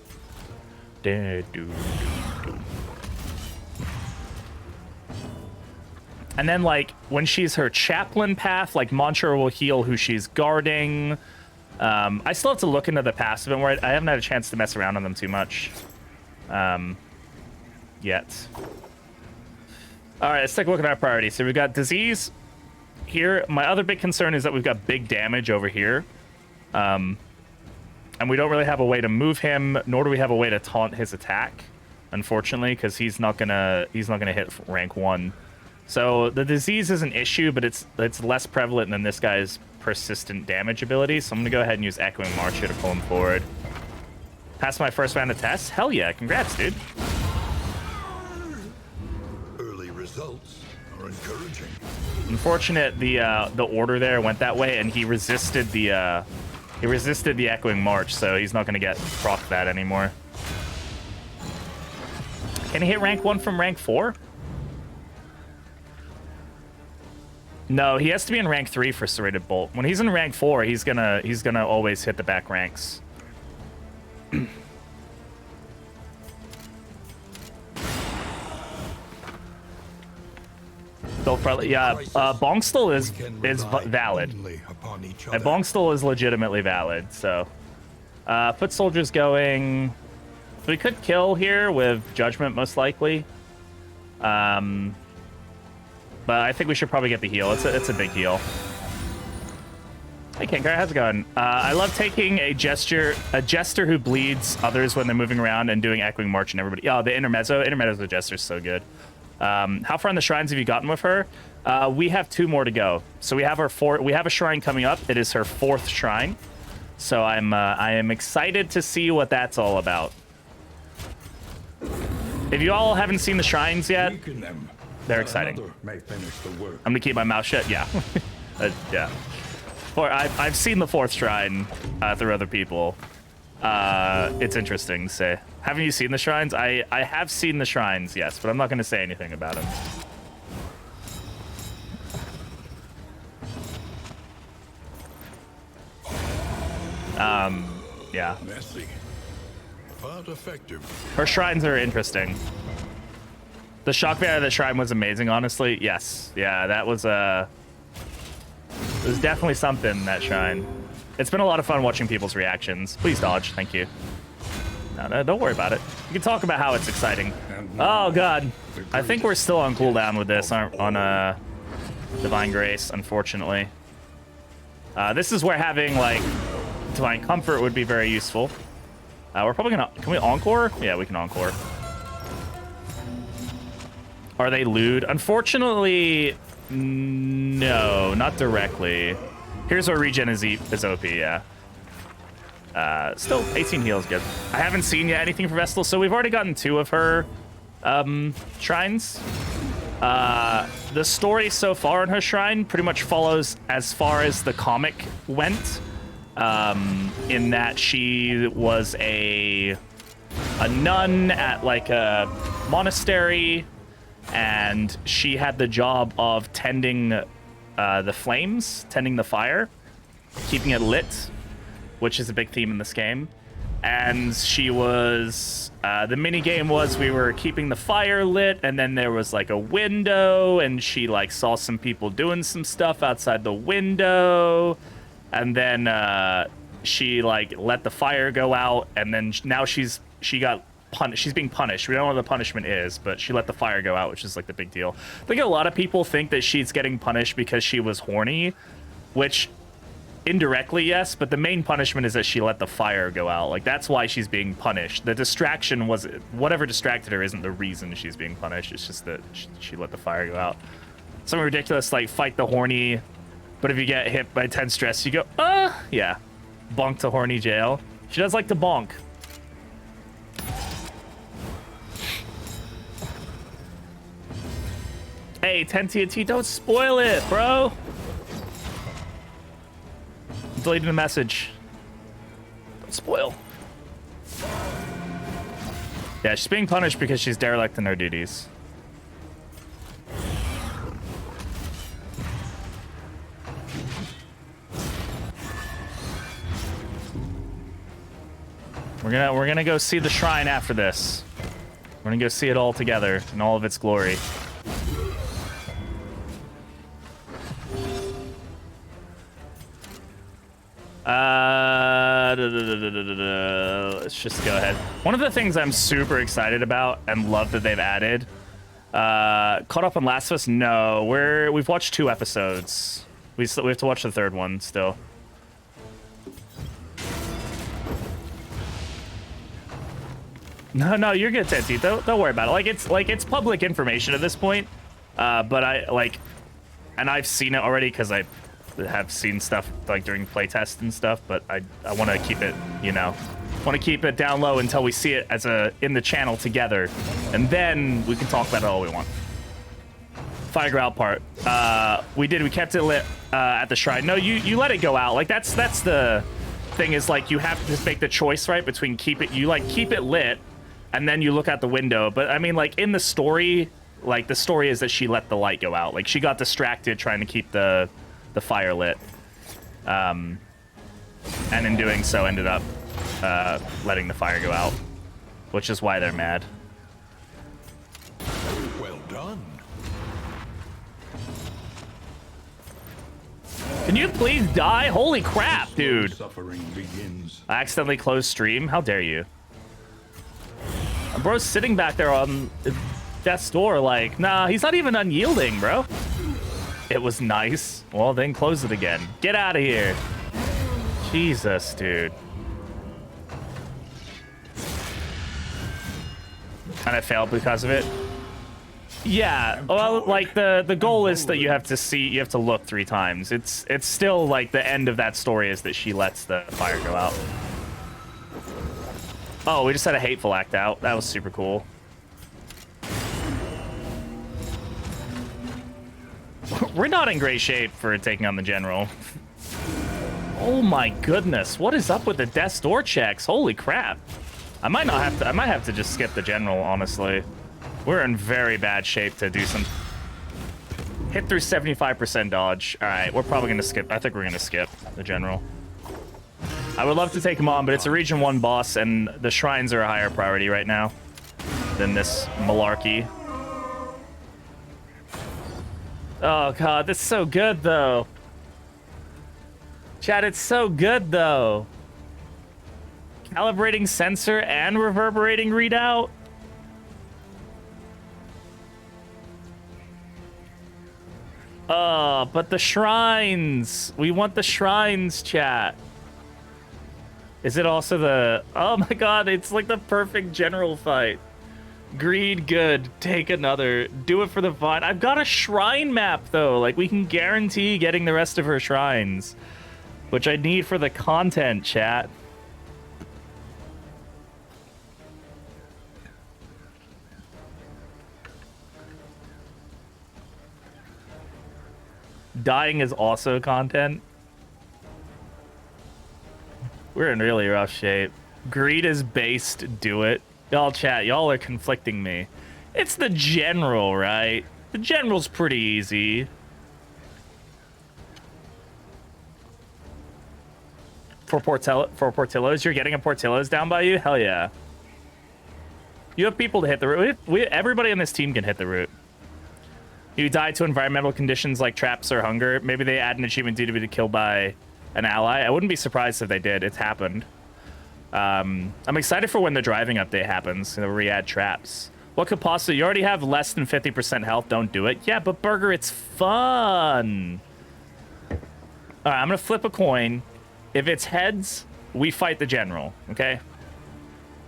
And then, like, when she's her chaplain path, like, Mantra will heal who she's guarding. I still have to look into the passive and where I haven't had a chance to mess around on them too much yet. All right, let's take a look at our priorities. So we've got disease here. My other big concern is that we've got big damage over here. And we don't really have a way to move him, nor do we have a way to taunt his attack, unfortunately, because he's not gonna hit rank 1. So the disease is an issue, but it's less prevalent than this guy's persistent damage ability. So I'm gonna go ahead and use Echoing March here to pull him forward. Pass my first round of tests? Hell yeah, congrats, dude. Early results are encouraging. Unfortunate the order there went that way, and he resisted the Echoing March, so he's not gonna get proc that anymore. Can he hit rank 1 from rank 4? No, he has to be in rank 3 for Serrated Bolt. When he's in rank 4, he's gonna always hit the back ranks. Probably, yeah. Bongstel is valid. And Bongstel is legitimately valid. So, foot soldiers going. We could kill here with Judgment most likely. But I think we should probably get the heal. It's a big heal. Hey, Kinkar, how's it going? I love taking a jester who bleeds others when they're moving around and doing Echoing March and everybody. Oh, the Intermezzo Jester's so good. How far in the shrines have you gotten with her? We have 2 more to go. So we have we have a shrine coming up. It is her 4th shrine. So I am excited to see what that's all about. If you all haven't seen the shrines yet, Weaken them. they're exciting. Another may finish the work. I'm gonna keep my mouth shut. Yeah, yeah. I've seen the 4th shrine through other people. It's interesting to say. Haven't you seen the shrines? I have seen the shrines, yes, but I'm not gonna say anything about them. Yeah. Messy, but effective. Her shrines are interesting. The shock value of the shrine was amazing, honestly. Yes. Yeah, that was it was definitely something, that shrine. It's been a lot of fun watching people's reactions. Please dodge, thank you. No, don't worry about it. You can talk about how it's exciting. Oh god. I think we're still on cooldown with this on Divine Grace, unfortunately. This is where having like Divine Comfort would be very useful. We're probably gonna... Can we encore? Yeah, we can encore. Are they lewd? Unfortunately, no, not directly. Here's where regen is OP, yeah. Still, 18 heal is good. I haven't seen yet anything for Vestal, so we've already gotten 2 of her shrines. The story so far in her shrine pretty much follows as far as the comic went. In that she was a nun at like a monastery, and she had the job of tending the flames, tending the fire, keeping it lit, which is a big theme in this game. And she was the mini game was we were keeping the fire lit, and then there was like a window, and she like saw some people doing some stuff outside the window. And then she like let the fire go out, and then now she got punished. She's being punished. We don't know what the punishment is, but she let the fire go out, which is like the big deal. I think a lot of people think that she's getting punished because she was horny, which indirectly yes, but the main punishment is that she let the fire go out. Like that's why she's being punished. The distraction was whatever distracted her isn't the reason she's being punished. It's just that she let the fire go out. Something ridiculous like fight the horny. But if you get hit by 10 stress, you go, yeah. Bonk to horny jail. She does like to bonk. Hey, 10 TNT, don't spoil it, bro. I'm deleting the message. Don't spoil. Yeah, she's being punished because she's derelict in her duties. We're gonna go see the shrine after this. We're gonna go see it all together in all of its glory. Let's just go ahead. One of the things I'm super excited about and love that they've added. Caught up on Last of Us? No, we've watched 2 episodes. We have to watch the 3rd one still. No, you're good, Tenty. Don't worry about it. Like it's public information at this point. But I've seen it already because I have seen stuff like during playtest and stuff. But I want to keep it, want to keep it down low until we see it as in the channel together, and then we can talk about it all we want. Fire grout part. We kept it lit at the shrine. No, you let it go out. Like that's the thing is like you have to make the choice right between keep it lit. And then you look out the window. But I mean, like in the story, like the story is that she let the light go out. Like she got distracted trying to keep the fire lit. And in doing so ended up letting the fire go out, which is why they're mad. Well done. Can you please die? Holy crap, dude. Suffering begins. I accidentally closed stream. How dare you? Bro's sitting back there on death's door like, nah, he's not even unyielding, bro. It was nice. Well, then close it again. Get out of here. Jesus, dude. And I failed because of it. Yeah, well, like the goal is that you have to look 3 times. It's still like the end of that story is that she lets the fire go out. Oh, we just had a hateful act out. That was super cool. We're not in great shape for taking on the general. Oh my goodness, what is up with the death's door checks? Holy crap. I might have to just skip the general, honestly. We're in very bad shape to do some... Hit through 75% dodge. All right, we're probably going to skip. I think we're going to skip the general. I would love to take him on, but it's a Region 1 boss, and the shrines are a higher priority right now than this malarkey. Oh, God, that's so good, though. Chat, it's so good, though. Calibrating sensor and reverberating readout. Oh, but the shrines. We want the shrines, chat. Is it also the... Oh my god, it's like the perfect general fight. Greed, good. Take another. Do it for the fun. I've got a shrine map, though. Like, we can guarantee getting the rest of her shrines. Which I need for the content, chat. Dying is also content. We're in really rough shape. Greed is based, do it. Y'all chat, y'all are conflicting me. It's the general, right? The general's pretty easy. For Portillo's, you're getting a Portillo's down by you? Hell yeah. You have people to hit the route. Everybody on this team can hit the route. You die to environmental conditions like traps or hunger. Maybe they add an achievement due to be killed by an ally. I wouldn't be surprised if they did. It's happened. I'm excited for when the driving update happens. You know, re-add traps. What could possibly... You already have less than 50% health. Don't do it. Yeah, but Burger, it's fun. All right, I'm going to flip a coin. If it's heads, we fight the general, okay?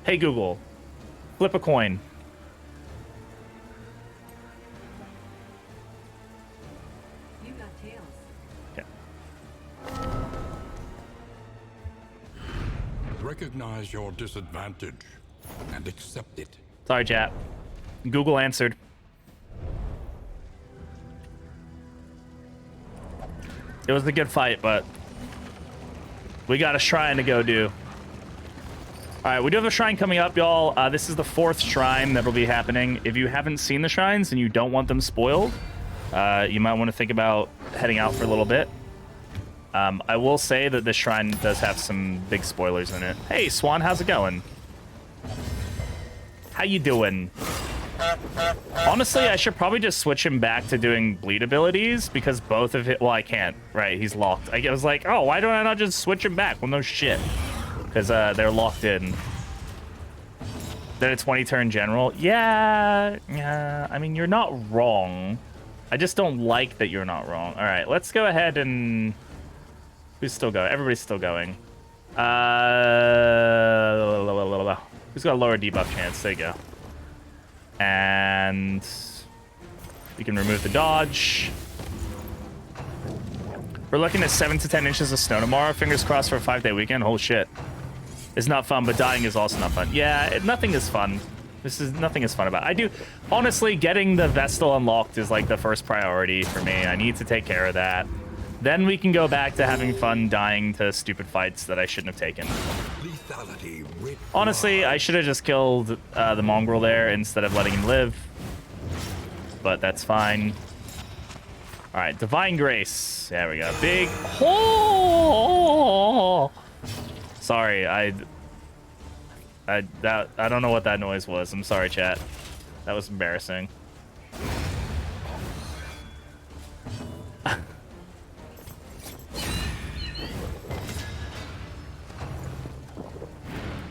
Hey, Google, flip a coin. You got tails. Okay. Recognize your disadvantage and accept it. Sorry, chat. Google answered. It was a good fight, but we got a shrine to go do. All right, we do have a shrine coming up, y'all. This is the 4th shrine that'll be happening. If you haven't seen the shrines and you don't want them spoiled, you might want to think about heading out for a little bit. I will say that this shrine does have some big spoilers in it. Hey, Swan, how's it going? How you doing? Honestly, I should probably just switch him back to doing bleed abilities because both of it... Well, I can't. Right, he's locked. I was like, oh, why don't I not just switch him back? Well, no shit. Because they're locked in. Then a 20-turn general? Yeah. I mean, you're not wrong. I just don't like that you're not wrong. All right, let's go ahead and... Who's still going? Everybody's still going. Who's got a lower debuff chance? There you go. And we can remove the dodge. We're looking at 7 to 10 inches of snow tomorrow. Fingers crossed for a 5-day weekend. Holy shit. It's not fun, but dying is also not fun. Yeah, nothing is fun. Nothing is fun about it. I do... Honestly, getting the Vestal unlocked is like the first priority for me. I need to take care of that. Then we can go back to having fun dying to stupid fights that I shouldn't have taken. Lethality writ Honestly, I should have just killed the mongrel there instead of letting him live. But that's fine. All right, Divine Grace. There we go. Big... Oh! Sorry, I don't know what that noise was. I'm sorry, chat. That was embarrassing.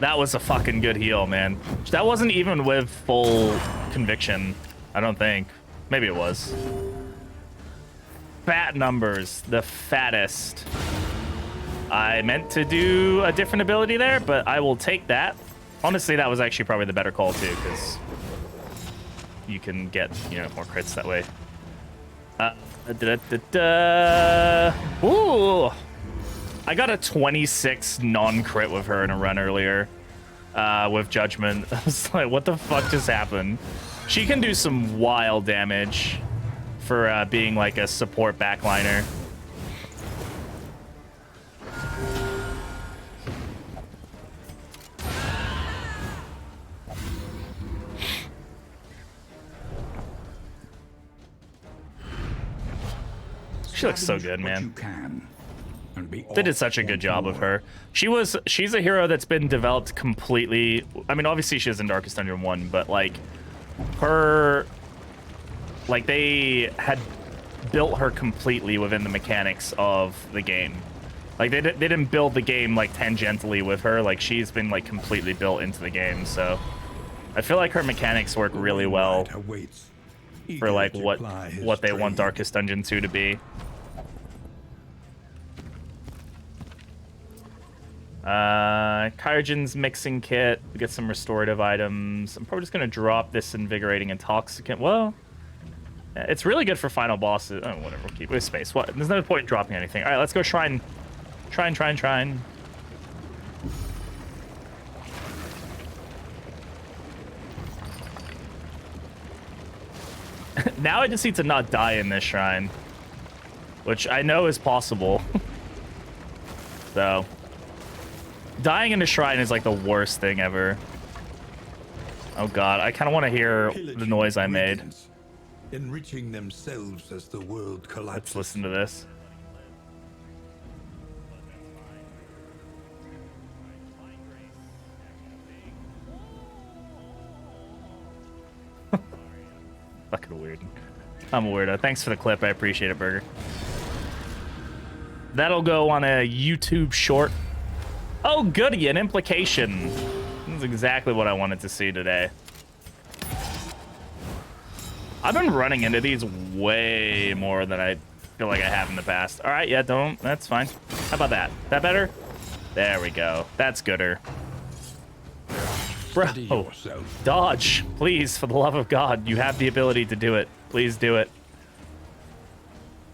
That was a fucking good heal, man. That wasn't even with full conviction, I don't think. Maybe it was. Fat numbers, the fattest. I meant to do a different ability there, but I will take that. Honestly, that was actually probably the better call too, because you can get, you know, more crits that way. Ooh! I got a 26 non-crit with her in a run earlier with Judgment. I was like, what the fuck just happened? She can do some wild damage for being like a support backliner. She looks so good, man. They did such a good job of her. She's a hero that's been developed completely. I mean, obviously she is in Darkest Dungeon 1, but like her, like they had built her completely within the mechanics of the game. Like they didn't build the game like tangentially with her. Like she's been like completely built into the game. So I feel like her mechanics work really well for like what they want Darkest Dungeon 2 to be. Kyrgen's mixing kit. We get some restorative items. I'm probably just gonna drop this invigorating intoxicant. Well, it's really good for final bosses. Oh, whatever. We'll keep it with space. What? There's no point in dropping anything. All right, let's go shrine. Shrine. Now I just need to not die in this shrine, which I know is possible. So, dying in a shrine is like the worst thing ever. Oh god, I kind of want to hear the noise I made. Enriching themselves as the world collapses. Let's listen to this. Fucking weird. I'm a weirdo. Thanks for the clip. I appreciate it, Burger. That'll go on a YouTube short. Oh, goody, an implication. This is exactly what I wanted to see today. I've been running into these way more than I feel like I have in the past. All right, yeah, don't. That's fine. How about that? That better? There we go. That's gooder. Bro, dodge, please, for the love of God. You have the ability to do it. Please do it.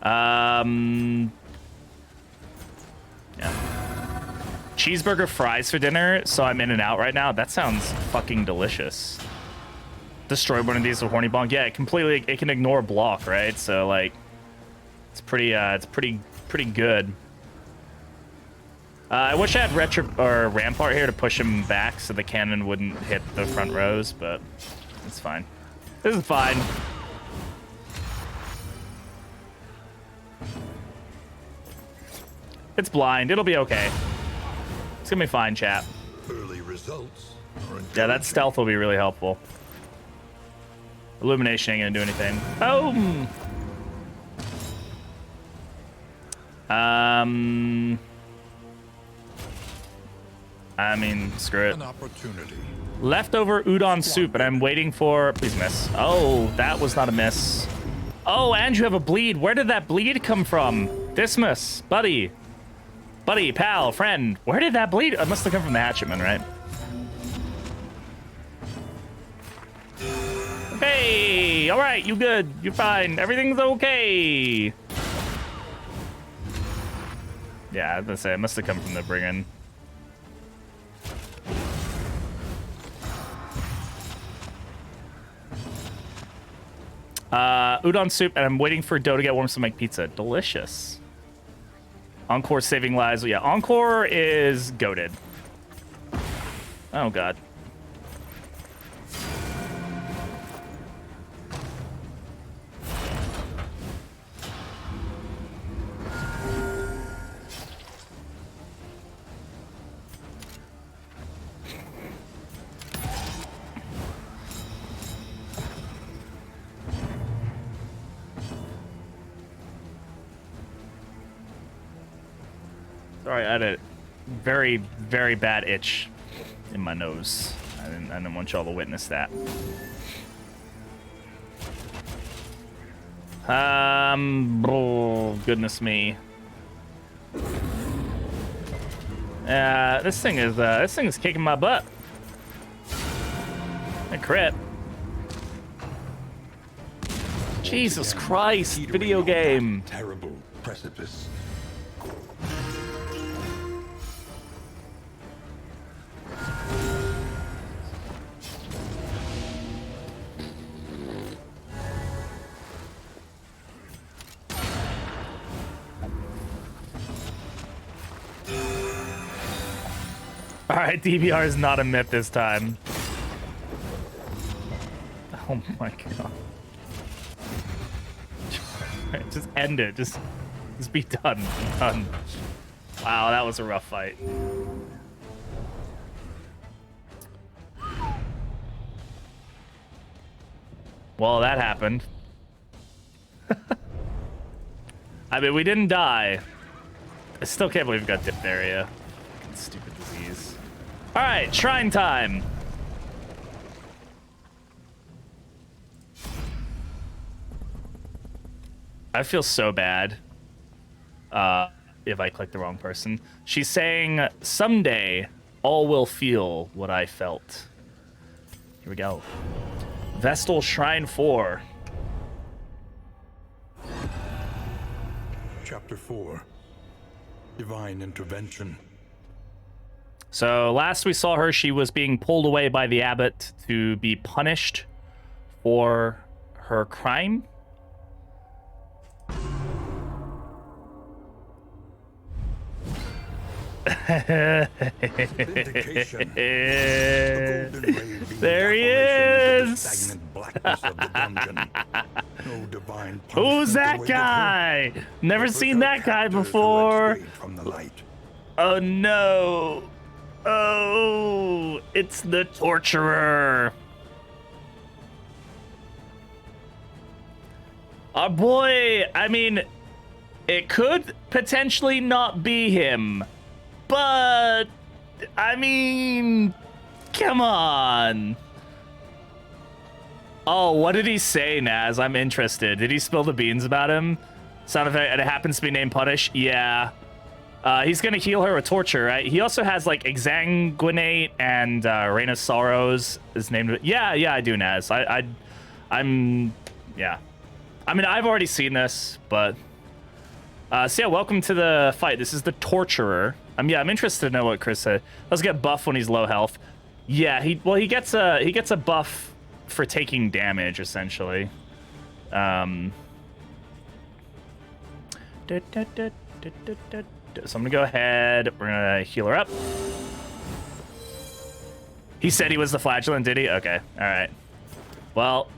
Yeah. Cheeseburger fries for dinner, so I'm in and out right now. That sounds fucking delicious. Destroy one of these with horny bonk. Yeah, it can ignore block, right? So like, it's pretty good. I wish I had Rampart here to push him back so the cannon wouldn't hit the front rows, but it's fine. This is fine. It's blind. It'll be okay. It's gonna be fine, chat. Early results are Yeah, that stealth will be really helpful. Illumination ain't gonna do anything. Oh! I mean, screw it. an opportunity. Leftover udon soup, and I'm waiting for... Please miss. Oh, that was not a miss. Oh, and you have a bleed. Where did that bleed come from? Dismas, buddy. Buddy, pal, friend. Where did that bleed? It must have come from the hatchetman, right? Okay, all right, you good. You're fine. Everything's okay. Yeah, I was gonna say, it must have come from the Brigand. Udon soup, and I'm waiting for dough to get warm to make pizza. Delicious. Encore saving lives. Yeah, Encore is goated. Oh, God. Sorry, I had a very, very bad itch in my nose. I didn't want y'all to witness that. Oh, goodness me. This thing is kicking my butt. A crit. Jesus again, Christ, teetering video on that game. Terrible precipice. All right, DBR is not a myth this time. Oh my god. Just end it. Just be done. Done. Wow, that was a rough fight. Well, that happened. I mean, we didn't die. I still can't believe we got diphtheria. Fucking stupid disease. All right, shrine time. I feel so bad if I click the wrong person. She's saying, someday all will feel what I felt. Here we go. Vestal Shrine 4. Chapter 4. Divine Intervention. So last we saw her, she was being pulled away by the abbot to be punished for her crime. Vindication. The golden ray beams There he apparition into the is! stagnant blackness of the dungeon. No divine Who's punishment that awaited her. guy? Never It was seen her that guy captors who led before. straight from the light. Oh no. Oh, it's the torturer. Our boy, I mean, it could potentially not be him, but I mean, come on. Oh, what did he say, Naz? I'm interested. Did he spill the beans about him? Sound effect, and it happens to be named Punish? Yeah. He's gonna heal her with torture, right? He also has like Exsanguinate and Reign of Sorrows is named. Yeah, I do, Naz. I'm, yeah. I mean, I've already seen this, but so yeah, welcome to the fight. This is the torturer. Yeah, I'm interested to know what Chris said. Let's get buff when he's low health. Yeah, he gets a buff for taking damage essentially. So I'm gonna go ahead. We're gonna heal her up. He said he was the flagellant, did he? Okay, all right. Well,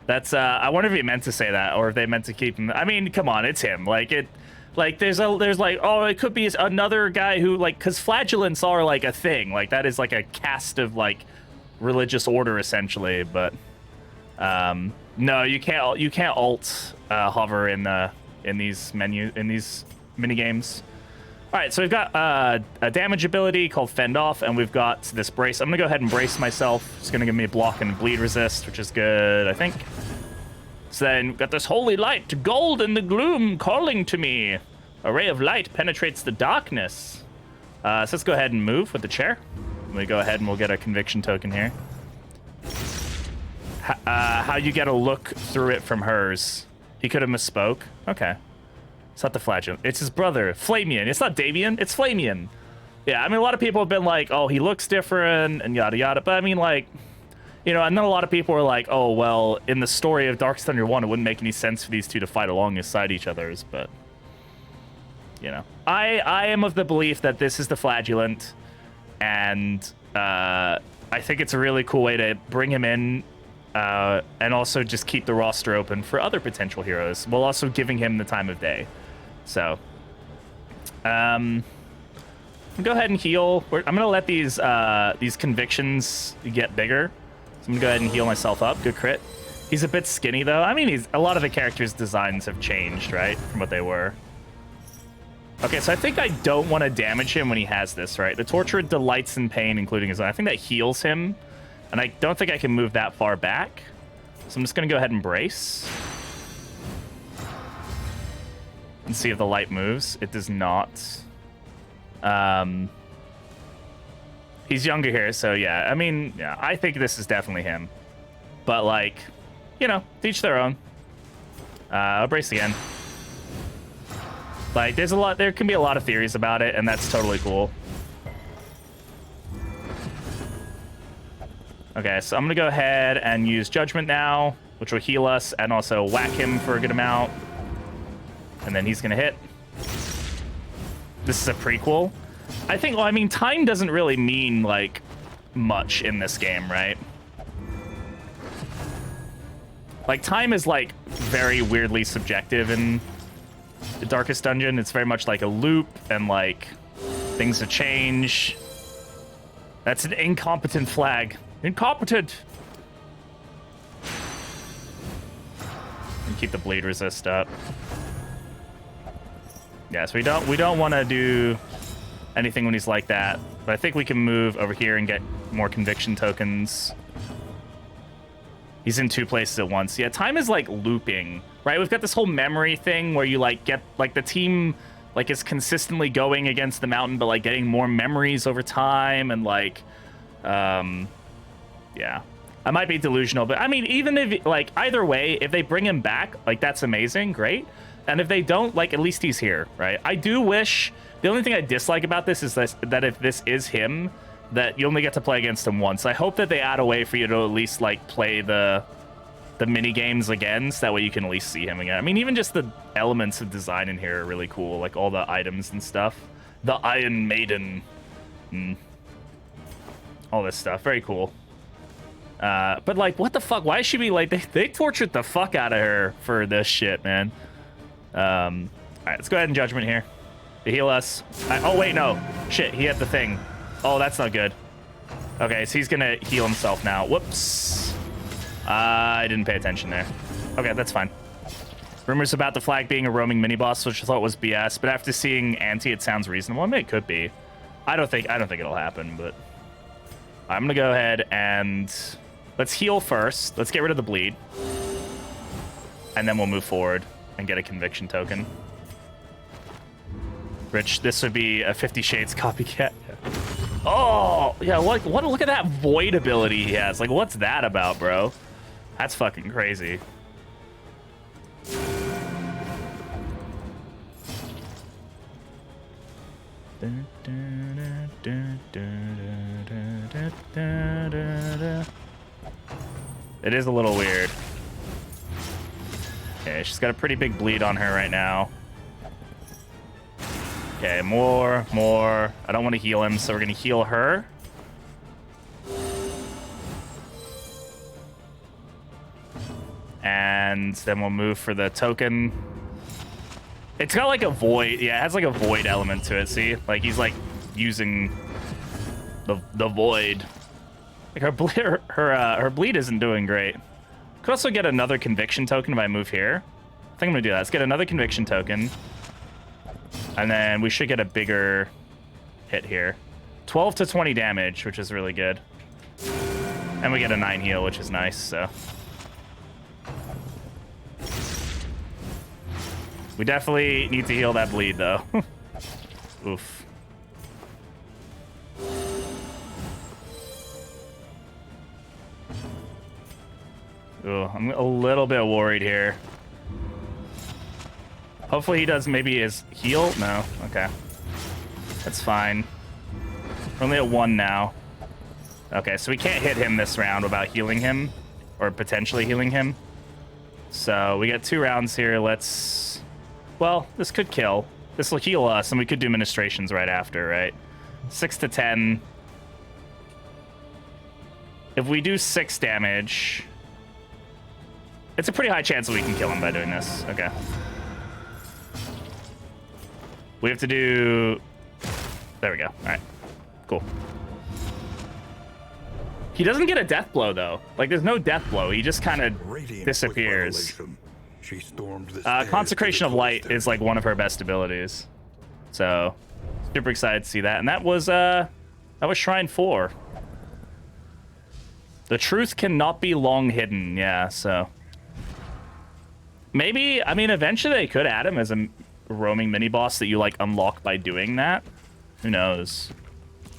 that's. I wonder if he meant to say that, or if they meant to keep him. I mean, come on, it's him. Like it. Like there's like, oh, it could be another guy who like, because flagellants are like a thing. Like that is like a caste of like religious order essentially. But no, you can't alt hover in these mini games. All right, so we've got a damage ability called Fend Off, and we've got this brace. I'm gonna go ahead and brace myself. It's gonna give me a block and bleed resist, which is good, I think. So then we've got this holy light, gold in the gloom calling to me. A ray of light penetrates the darkness. So let's go ahead and move with the chair. We go ahead and we'll get a conviction token here. How you get a look through it from hers? He could have misspoke. Okay. It's not the flagellant. It's his brother, Flamian. It's not Davian. It's Flamian. Yeah, I mean, a lot of people have been like, oh, he looks different and yada yada. But I mean, like, you know, and then a lot of people are like, oh, well, in the story of Dark Thunder 1, it wouldn't make any sense for these two to fight alongside each other's. But, you know, I am of the belief that this is the flagellant. And I think it's a really cool way to bring him in. And also just keep the roster open for other potential heroes, while also giving him the time of day. So, go ahead and heal. I'm gonna let these convictions get bigger. So I'm gonna go ahead and heal myself up. Good crit. He's a bit skinny though. I mean, a lot of the characters' designs have changed, right, from what they were. Okay, so I think I don't want to damage him when he has this, right? The Torturer delights in pain, including his own. I think that heals him. And I don't think I can move that far back. So I'm just going to go ahead and brace. And see if the light moves. It does not. He's younger here, so yeah. I mean, yeah, I think this is definitely him. But, like, you know, to each their own. I'll brace again. Like, there can be a lot of theories about it, and that's totally cool. Okay, so I'm gonna go ahead and use Judgment now, which will heal us, and also whack him for a good amount. And then he's gonna hit. This is a prequel. I think, well, I mean, time doesn't really mean, like, much in this game, right? Like, time is, like, very weirdly subjective in the Darkest Dungeon. It's very much like a loop, and, like, things to change. That's an incompetent flag. Incompetent! And keep the bleed resist up. Yeah, so we don't want to do anything when he's like that. But I think we can move over here and get more conviction tokens. He's in 2 places at once. Yeah, time is like looping, right? We've got this whole memory thing where you like get like the team like is consistently going against the mountain, but like getting more memories over time, and like yeah. I might be delusional, but I mean, even if like either way, if they bring him back, like that's amazing, great. And if they don't, like at least he's here, right? I do wish, the only thing I dislike about this is that if this is him, that you only get to play against him once. I hope that they add a way for you to at least like play the mini games again, so that way you can at least see him again. I mean, even just the elements of design in here are really cool, like all the items and stuff. The Iron Maiden, all this stuff, very cool. But like, what the fuck? Why is she be like? They tortured the fuck out of her for this shit, man. All right, let's go ahead and Judgment here to heal us. Oh wait, no, shit, he had the thing. Oh, that's not good. Okay, so he's gonna heal himself now. Whoops. I didn't pay attention there. Okay, that's fine. Rumors about the flag being a roaming mini boss, which I thought was BS, but after seeing Anti, it sounds reasonable. I mean, it could be. I don't think it'll happen, but I'm gonna go ahead and let's heal first. Let's get rid of the bleed, and then we'll move forward and get a conviction token. Rich, this would be a 50 Shades copycat. Oh, yeah, look at that void ability he has. Like, what's that about, bro? That's fucking crazy. It is a little weird. Okay, she's got a pretty big bleed on her right now. Okay, more. I don't want to heal him, so we're going to heal her. And then we'll move for the token. It's got like a void. Yeah, it has like a void element to it, see? Like he's like using the void. Like her bleed isn't doing great. Could also get another conviction token if I move here. I think I'm gonna do that. Let's get another conviction token. And then we should get a bigger hit here. 12 to 20 damage, which is really good. And we get a 9 heal, which is nice, so. We definitely need to heal that bleed, though. Oof. Ooh, I'm a little bit worried here. Hopefully he does maybe his heal. No, okay. That's fine. We're only at 1 now. Okay, so we can't hit him this round without healing him, or potentially healing him. So we got 2 rounds here. Let's... Well, this could kill. This will heal us, and we could do ministrations right after, right? 6 to 10. If we do 6 damage... It's a pretty high chance that we can kill him by doing this. Okay. We have to do... There we go. All right. Cool. He doesn't get a death blow, though. Like, there's no death blow. He just kind of disappears. She stormed the Consecration of Light is, like, one of her best abilities. So, super excited to see that. And that was Shrine 4. The truth cannot be long hidden. Yeah, so... Maybe, I mean, eventually they could add him as a roaming mini-boss that you, like, unlock by doing that. Who knows?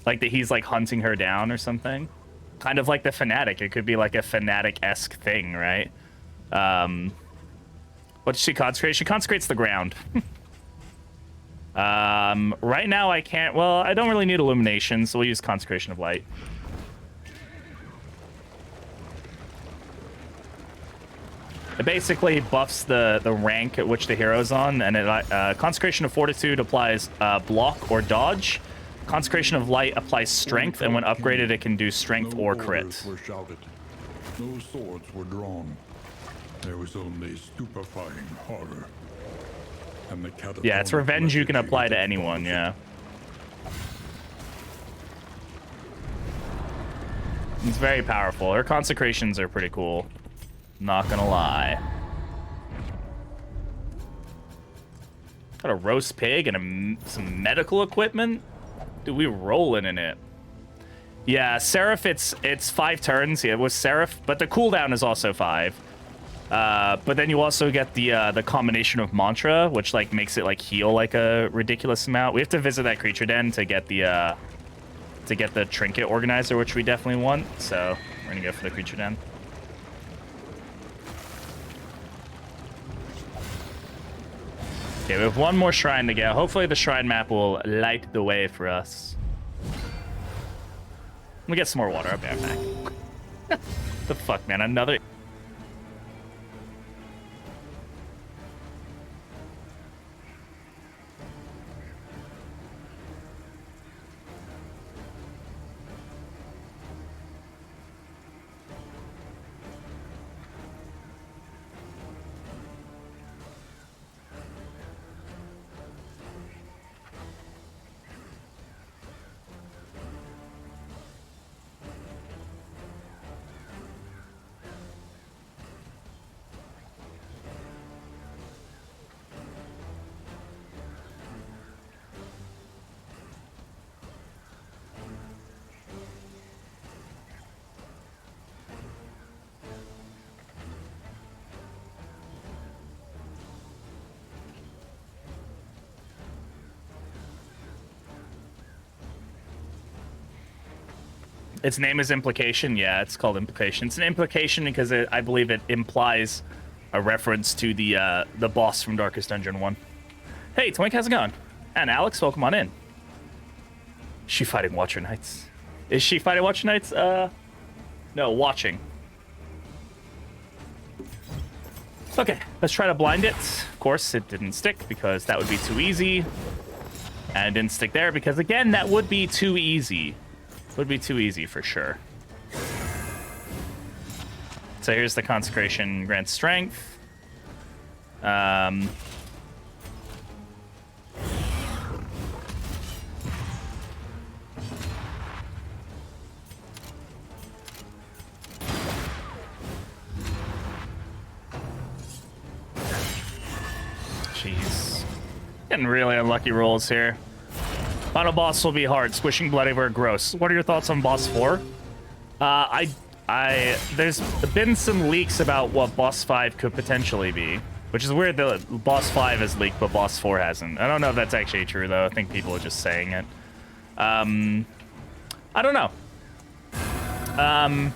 Like, that he's, like, hunting her down or something. Kind of like the Fanatic. It could be, like, a Fanatic-esque thing, right? What does she consecrate? She consecrates the ground. Right now I can't. Well, I don't really need illumination, so we'll use consecration of light. It basically buffs the rank at which the hero's on, and it consecration of fortitude applies block or dodge. Consecration of light applies strength, and when upgraded, it can do strength No or orders crit. were shouted. No swords were drawn. There was only stupefying horror. And the Yeah, it's revenge you can apply to anyone. Yeah. It's very powerful. Her consecrations are pretty cool. Not gonna lie. Got a roast pig and some medical equipment. Dude, we rolling in it. Yeah, Seraph, it's 5 turns. Yeah, with Seraph, but the cooldown is also 5. But then you also get the combination of mantra, which like makes it like heal like a ridiculous amount. We have to visit that creature den to get the trinket organizer, which we definitely want. So we're gonna go for the creature den. Okay, we have one more shrine to get. Hopefully the shrine map will light the way for us. Let me get some more water up there, Mac. The fuck, man? Another... Its name is Implication. Yeah, it's called Implication. It's an implication because I believe it implies a reference to the boss from Darkest Dungeon 1. Hey, Twink, how's it going? And Alex, welcome on in. Is she fighting Watcher Knights? Is she fighting Watcher Knights? No, watching. Okay, let's try to blind it. Of course, it didn't stick because that would be too easy. And it didn't stick there because, again, that would be too easy. Would be too easy for sure. So here's the consecration grant strength. Jeez. Getting really unlucky rolls here. Final boss will be hard. Squishing blood everywhere, gross. What are your thoughts on boss 4? There's been some leaks about what boss 5 could potentially be, which is weird that boss 5 is leaked, but boss 4 hasn't. I don't know if that's actually true, though. I think people are just saying it. I don't know. I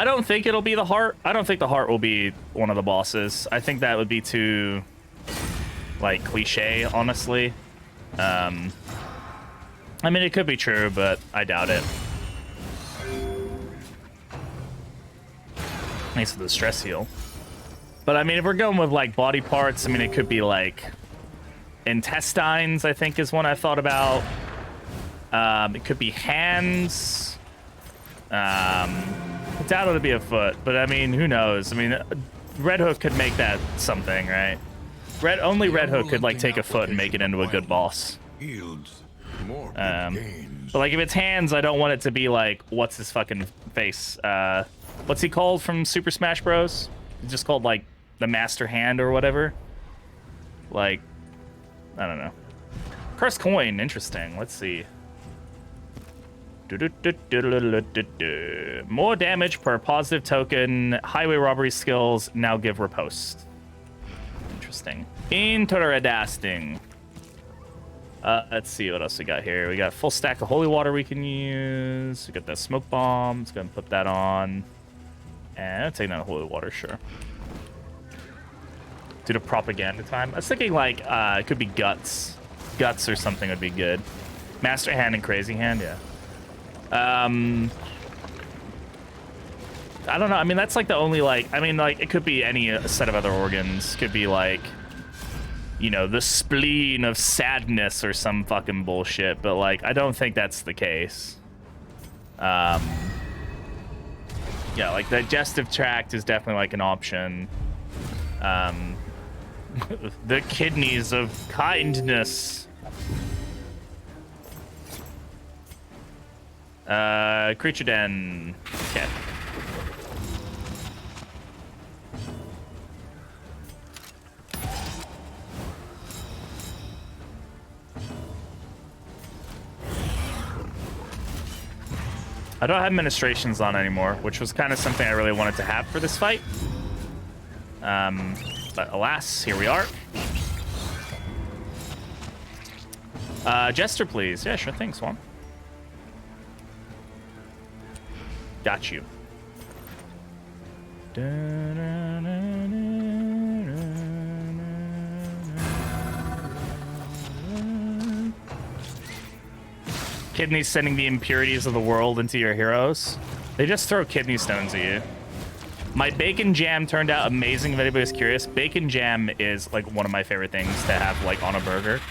don't think it'll be the heart. I don't think the heart will be one of the bosses. I think that would be too, like, cliche, honestly. I mean, it could be true, but I doubt it. Thanks for the stress heal. But I mean, if we're going with like body parts, I mean, it could be like intestines, I think is one I thought about. It could be hands. I doubt it'll be a foot, but I mean, who knows? I mean, Red Hook could make that something, right? Only Red Hook could like take a foot and make it into a good boss. Yields more gains. But like if it's hands, I don't want it to be like, what's his fucking face? What's he called from Super Smash Bros? It's just called like the Master Hand or whatever. Like, I don't know. Cursed coin, interesting. Let's see. More damage per positive token. Highway robbery skills now give riposte. Interesting. Interesting. Let's see what else we got here. We got a full stack of holy water we can use. We got that smoke bomb. Let's go and put that on. And I'll take that holy water, sure. Due to propaganda time. I was thinking like it could be guts. Guts or something would be good. Master hand and crazy hand, yeah. I don't know. I mean, that's like the only like. I mean, like it could be any set of other organs. Could be like, you know, the spleen of sadness or some fucking bullshit. But like, I don't think that's the case. Yeah, like the digestive tract is definitely like an option. The kidneys of kindness. Creature den. Okay. I don't have administrations on anymore, which was kind of something I really wanted to have for this fight. But alas, here we are. Jester, please. Yeah, sure thing, Swan. Got you. Kidneys sending the impurities of the world into your heroes. They just throw kidney stones at you. My bacon jam turned out amazing if anybody's curious. Bacon jam is like one of my favorite things to have like on a burger.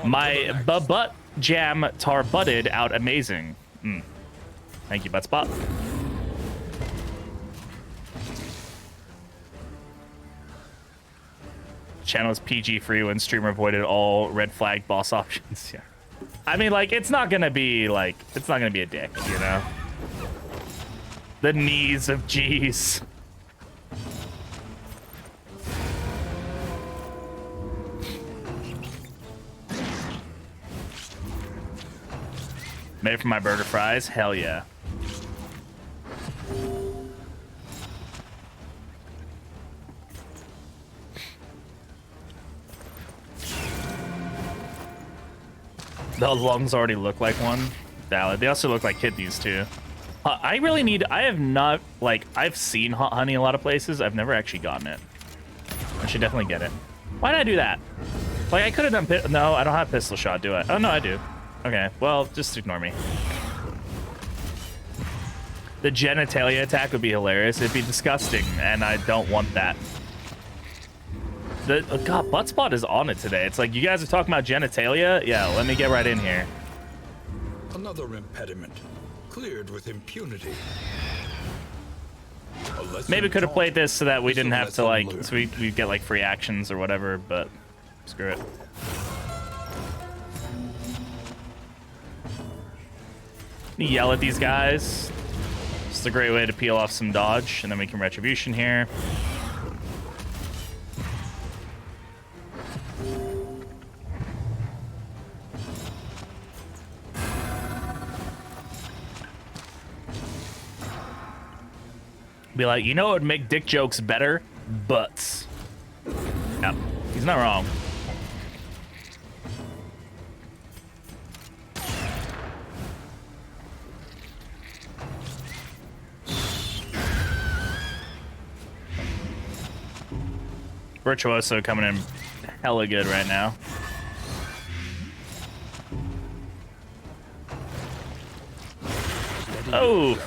My butt jam tar butted out amazing. Thank you, Buttspot. Channel is PG free when streamer avoided all red flag boss options. Yeah. I mean, like, it's not gonna be like, it's not gonna be a dick, you know? The knees of G's. Made for my burger fries? Hell yeah. The lungs already look like one. Valid. They also look like kidneys too. I really need, I have not, like, I've seen hot honey a lot of places. I've never actually gotten it. I should definitely get it. Why did I do that? Like, I could have done, no, I don't have pistol shot, do I? Oh, no, I do. Okay, well, just ignore me. The genitalia attack would be hilarious. It'd be disgusting, and I don't want that. God, Buttspot is on it today. It's like, you guys are talking about genitalia? Yeah, let me get right in here. Another impediment. Cleared with impunity. Maybe could have played this so that we didn't have to, like, so we'd get, like, free actions or whatever, but screw it. Yell at these guys. It's a great way to peel off some dodge, and then we can retribution here. Be like, you know what would make dick jokes better? Butts. Yep, he's not wrong. Virtuoso coming in hella good right now. Oh!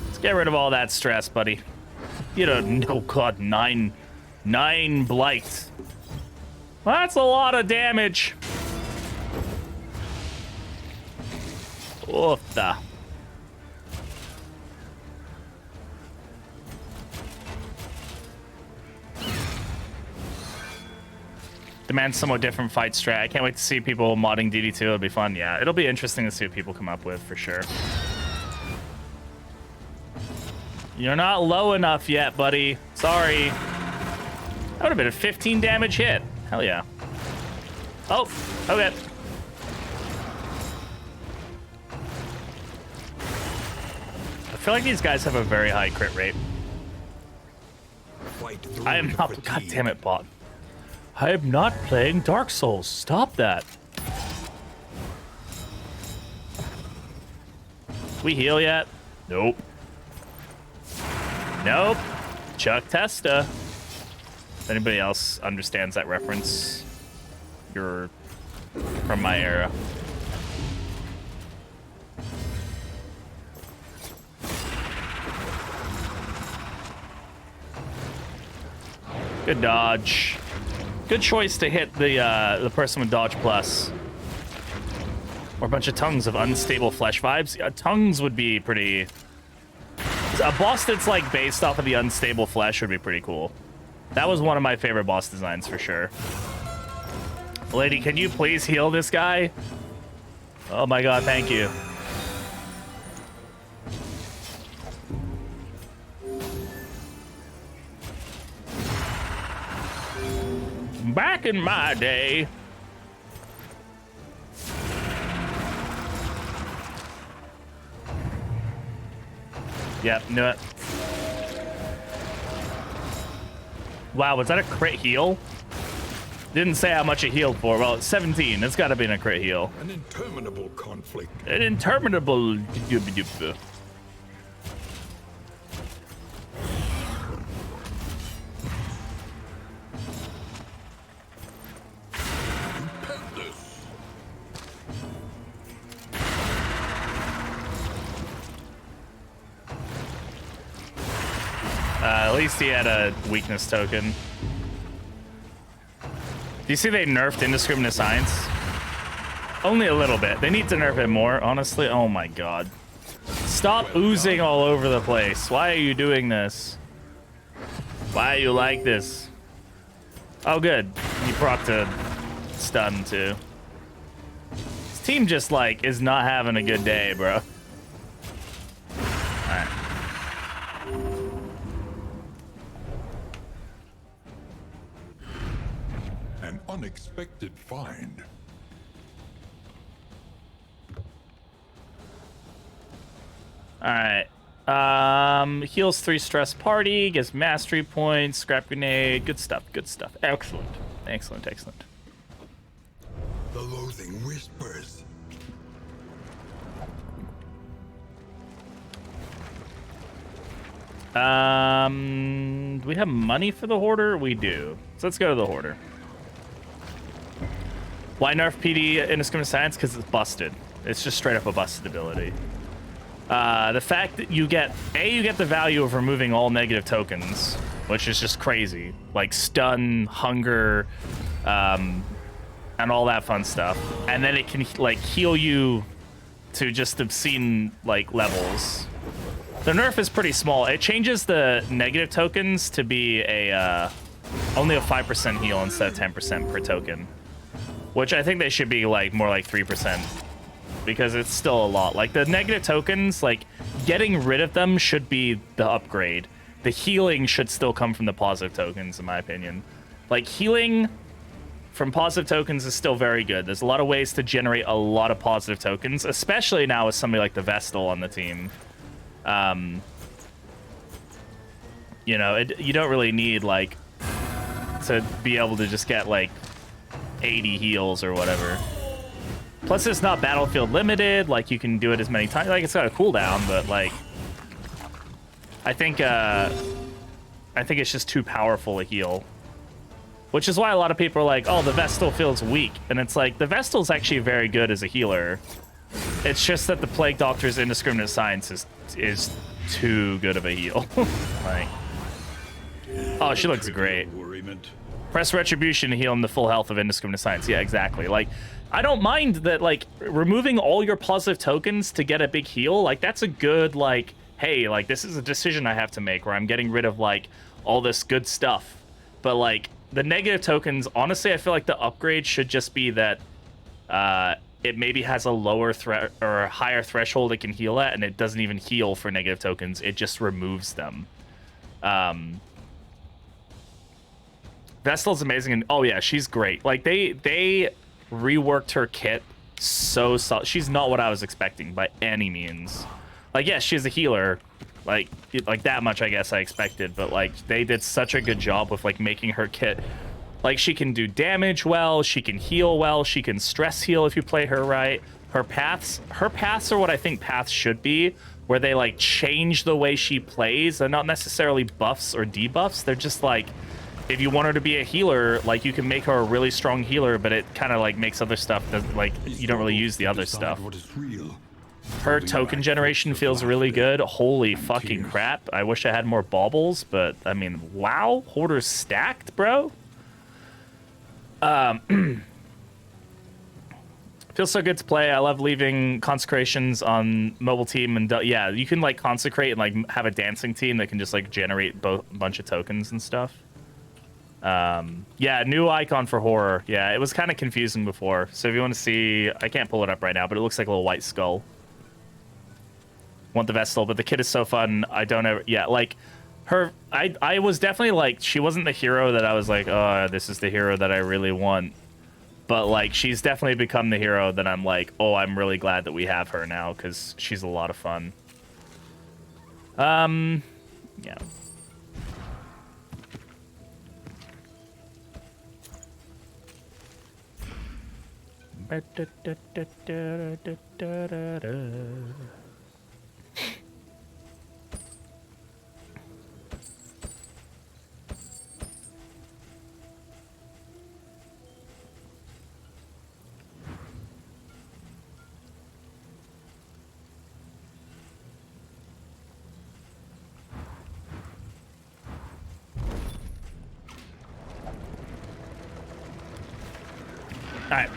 Let's get rid of all that stress, buddy. You don't know, God, nine blight. That's a lot of damage. Oof da. Demands somewhat different fight strat. I can't wait to see people modding DD2. It'll be fun. Yeah, it'll be interesting to see what people come up with for sure. You're not low enough yet, buddy. Sorry. That would have been a 15 damage hit. Hell yeah. Oh, okay. I feel like these guys have a very high crit rate. I am not. God damn it, bot. I am not playing Dark Souls. Stop that. We heal yet? Nope. Nope. Chuck Testa. If anybody else understands that reference, you're from my era. Good dodge. Good choice to hit the person with dodge plus. Or a bunch of tongues of unstable flesh vibes. Tongues would be pretty... A boss that's like based off of the unstable flesh would be pretty cool. That was one of my favorite boss designs for sure. Lady, can you please heal this guy? Oh my god, thank you. Back in my day. Yep, knew it. Wow, was that a crit heal? Didn't say how much it healed for. Well, it's 17. It's got to be in a crit heal. An interminable conflict. An interminable... At least he had a weakness token. Do you see they nerfed indiscriminate science? Only a little bit. They need to nerf it more, honestly. Oh my god. Stop oozing all over the place. Why are you doing this? Why are you like this? Oh good. You proc to stun too. This team just like is not having a good day, bro. Alright. An unexpected find. Alright. Heals 3 stress party, gets mastery points, scrap grenade, good stuff, good stuff. Excellent. Excellent, excellent. The loathing whispers. Do we have money for the hoarder? We do. So let's go to the hoarder. Why nerf PD indiscriminate science? Because it's busted. It's just straight up a busted ability. The fact that you get the value of removing all negative tokens, which is just crazy, like stun, hunger, and all that fun stuff, and then it can like heal you to just obscene like levels. The nerf is pretty small. It changes the negative tokens to be a only a 5% heal instead of 10% per token, which I think they should be like more like 3%. Because it's still a lot. Like, the negative tokens, like, getting rid of them should be the upgrade. The healing should still come from the positive tokens, in my opinion. Like, healing from positive tokens is still very good. There's a lot of ways to generate a lot of positive tokens, especially now with somebody like the Vestal on the team. You know, you don't really need, like, to be able to just get, like, 80 heals or whatever. Plus, it's not battlefield limited. Like, you can do it as many times. Like, it's got a cooldown, but like, I think it's just too powerful a heal. Which is why a lot of people are like, "Oh, the Vestal feels weak," and it's like the Vestal's actually very good as a healer. It's just that the Plague Doctor's indiscriminate science is too good of a heal. Like, oh, she looks great. Press Retribution to heal in the full health of indiscriminate science. Yeah, exactly. Like, I don't mind that, like, removing all your positive tokens to get a big heal, like, that's a good, like, hey, like, this is a decision I have to make where I'm getting rid of, like, all this good stuff. But, like, the negative tokens, honestly, I feel like the upgrade should just be that it maybe has a lower threat or a higher threshold it can heal at, and it doesn't even heal for negative tokens. It just removes them. Vestal's amazing, and oh yeah, she's great. Like, they reworked her kit so solid. She's not what I was expecting by any means. Like, yes, she's a healer, like that much I guess I expected, but like they did such a good job with like making her kit, like, she can do damage well, she can heal well, she can stress heal if you play her right. Her paths are what I think paths should be, where they like change the way she plays. They're not necessarily buffs or debuffs. They're just like, if you want her to be a healer, like you can make her a really strong healer, but it kind of like makes other stuff that like you don't really use the other stuff. What is real? Her token generation feels really good. Holy fucking crap. I wish I had more baubles, but I mean, wow. Hoarder's stacked, bro. Feels so good to play. I love leaving consecrations on mobile team, and yeah, you can like consecrate and like have a dancing team that can just like generate a bunch of tokens and stuff. Yeah, new icon for horror. Yeah, it was kind of confusing before. So if you want to see, I can't pull it up right now, but it looks like a little white skull. Want the Vestal, but the kid is so fun. I don't ever, yeah, like her, I was definitely like, she wasn't the hero that I was like, oh, this is the hero that I really want. But like, she's definitely become the hero that I'm like, oh, I'm really glad that we have her now because she's a lot of fun. Yeah. All right.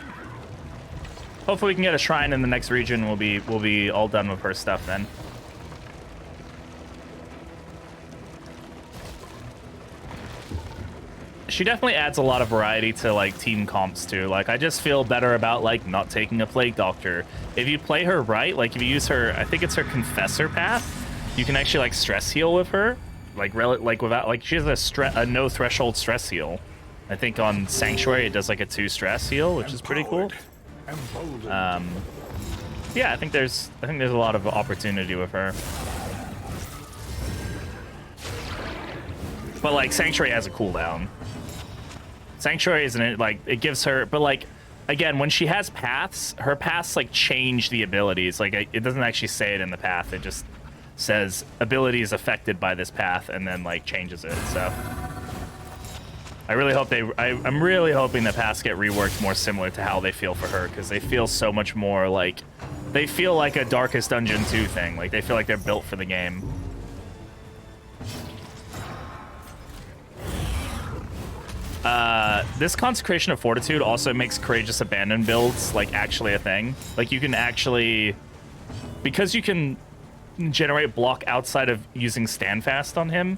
Hopefully we can get a shrine in the next region. We'll be all done with her stuff then. She definitely adds a lot of variety to like team comps too. Like I just feel better about like not taking a plague doctor. If you play her right, like if you use her, I think it's her confessor path, you can actually like stress heal with her, like without like she has a no threshold stress heal. I think on Sanctuary it does like a 2 stress heal, which is pretty cool. Yeah, I think there's a lot of opportunity with her. But like Sanctuary has a cooldown. Sanctuary isn't like it gives her, but like again, when she has paths, her paths like change the abilities. Like it doesn't actually say it in the path. It just says ability is affected by this path and then like changes it. So I really hope I'm really hoping the paths get reworked more similar to how they feel for her, because they feel so much more like, they feel like a Darkest Dungeon 2 thing. Like they feel like they're built for the game. This Consecration of Fortitude also makes Courageous Abandon builds like actually a thing. Like you can actually, because you can generate block outside of using Standfast on him,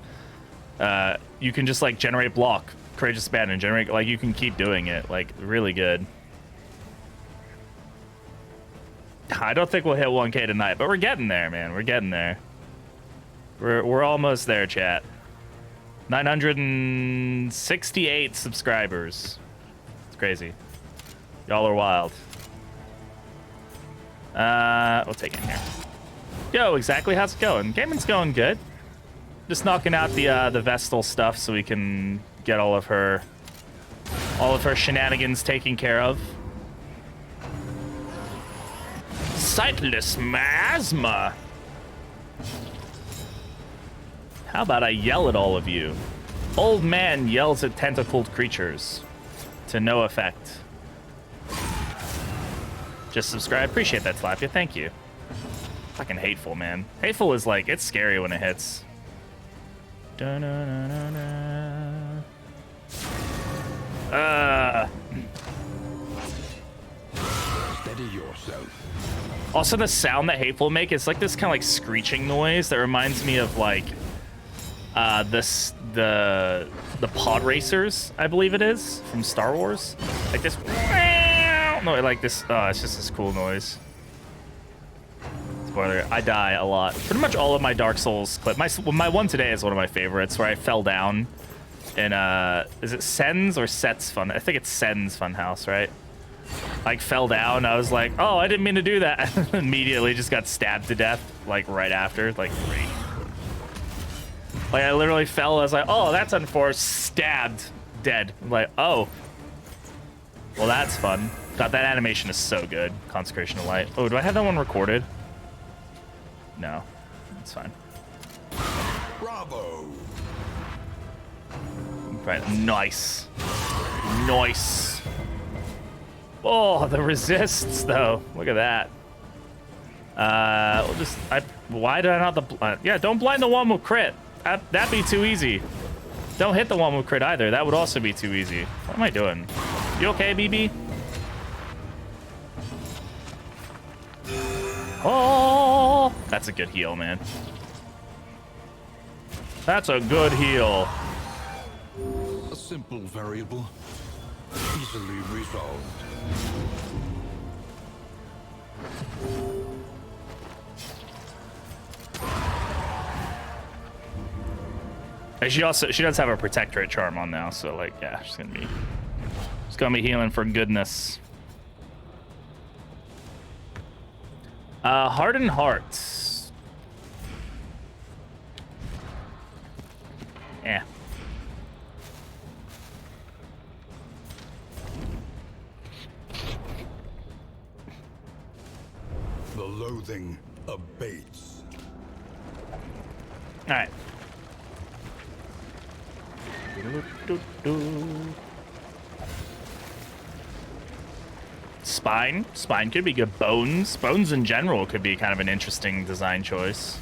you can just like generate block, Courageous Abandon, generate, like you can keep doing it, like really good. I don't think we'll hit 1K tonight, but we're getting there, man. We're getting there. We're almost there, chat. 968 subscribers. It's crazy. Y'all are wild. We'll take it here. Yo, exactly. How's it going? Gaming's going good. Just knocking out the Vestal stuff so we can get all of her shenanigans taken care of. Sightless Miasma. How about I yell at all of you? Old man yells at tentacled creatures. To no effect. Just subscribe. Appreciate that, Slapia. Thank you. Fucking Hateful, man. Hateful is like, it's scary when it hits. Steady yourself. Also, the sound that Hateful make is like this kind of like screeching noise that reminds me of like the pod racers, I believe it is, from Star Wars. Like this. No, like this. It's just this cool noise. Spoiler: I die a lot. Pretty much all of my Dark Souls clip. My one today is one of my favorites, where I fell down in is it Sen's or Set's fun? I think it's Sen's Funhouse, right? Like fell down. I was like, oh, I didn't mean to do that. Immediately just got stabbed to death, like right after. Like great. Like I literally fell. I was like, oh, that's unforced. Stabbed, dead. I'm like, oh. Well, that's fun. God, that animation is so good. Consecration of Light. Oh, do I have that one recorded? No. That's fine. Bravo! Right. Nice. Nice. Oh, the resists, though. Look at that. We'll just... why did I not... yeah, don't blind the one with crit. That'd be too easy. Don't hit the one with crit either. That would also be too easy. What am I doing? You okay, BB? Oh! That's a good heal, man. That's a good heal. A simple variable, easily resolved. And she does have a protectorate charm on now, so like yeah, she's gonna be healing for goodness. Hardened Hearts. Yeah. The loathing abates. All right. Spine. Spine could be good. Bones. Bones in general could be kind of an interesting design choice.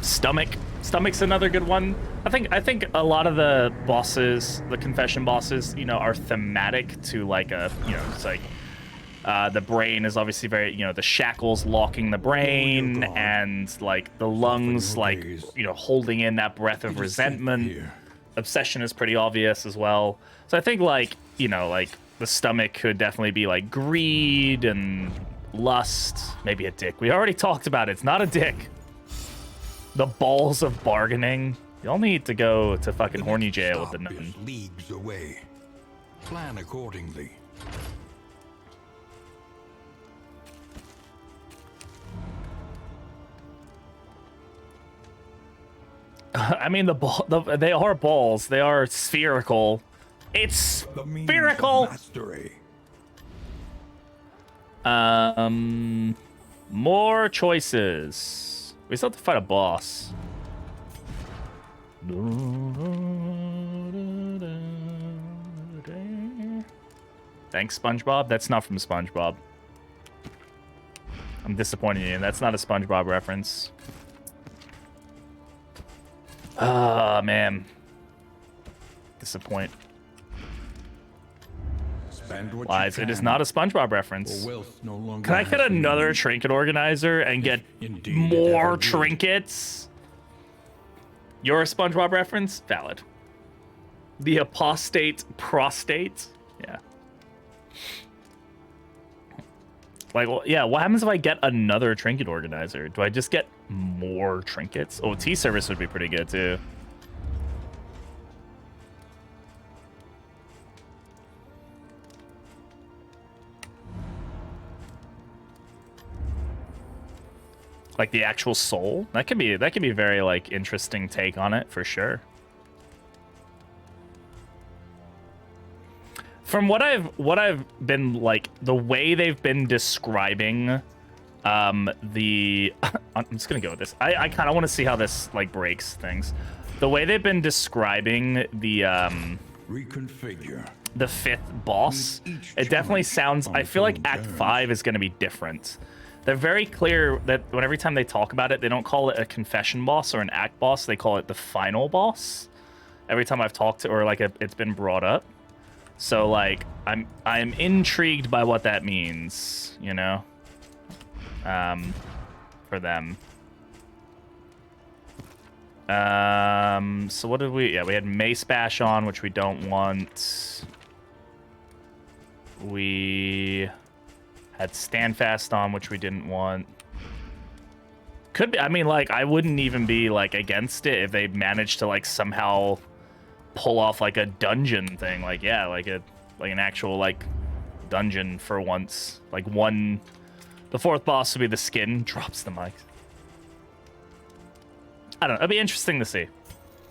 Stomach. Stomach's another good one. I think a lot of the bosses, the confession bosses, you know, are thematic to like a, you know, it's like the brain is obviously very, you know, the shackles locking the brain and like the lungs, like, you know, holding in that breath of resentment. Obsession is pretty obvious as well. So I think like, you know, like the stomach could definitely be like greed and lust, maybe a dick. We already talked about it. It's not a dick. The balls of bargaining. You'll need to go to fucking horny jail with the nun. Leagues away. Plan accordingly. I mean, they are balls. They are spherical. It's spherical. More choices. We still have to fight a boss. Thanks, SpongeBob. That's not from SpongeBob. I'm disappointed in you. That's not a SpongeBob reference. Ah, man. Disappoint. Lies. It is not a SpongeBob reference. Can I get another trinket organizer and get more trinkets? You're a SpongeBob reference? Valid. The apostate prostate? Yeah. Like, well, yeah, what happens if I get another trinket organizer? Do I just get more trinkets? Oh, tea service would be pretty good, too. Like the actual soul? That could be a very, like, interesting take on it, for sure. From what I've been like, the way they've been describing I'm just gonna go with this. I kind of want to see how this like breaks things. The way they've been describing the reconfigure the fifth boss, it definitely sounds, I feel like Act 5 is going to be different. They're very clear that every time they talk about it, they don't call it a confession boss or an act boss. They call it the final boss. Every time I've talked to, or like it's been brought up. So like I'm intrigued by what that means, you know, for them. So what did we? Yeah, we had Mace Bash on, which we don't want. We had Standfast on, which we didn't want. Could be. I mean, like, I wouldn't even be like against it if they managed to like somehow pull off like a dungeon thing. Like, yeah, like an actual like dungeon for once. Like one, the fourth boss would be the skin. Drops the mic. I don't know. It'd be interesting to see.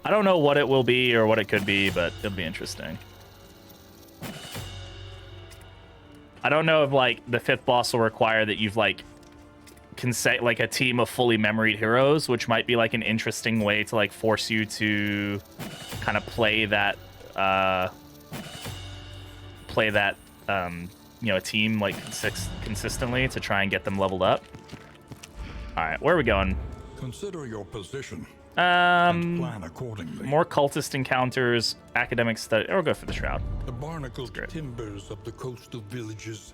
I don't know what it will be or what it could be, but it'll be interesting. I don't know if like the 5th boss will require that you've like can say like a team of fully memoried heroes, which might be like an interesting way to like force you to kind of play that you know, a team like consistently to try and get them leveled up. All right, where are we going? Consider your position. And plan accordingly. More cultist encounters, academic study. Or go for the shroud. The barnacled timbers of the coastal villages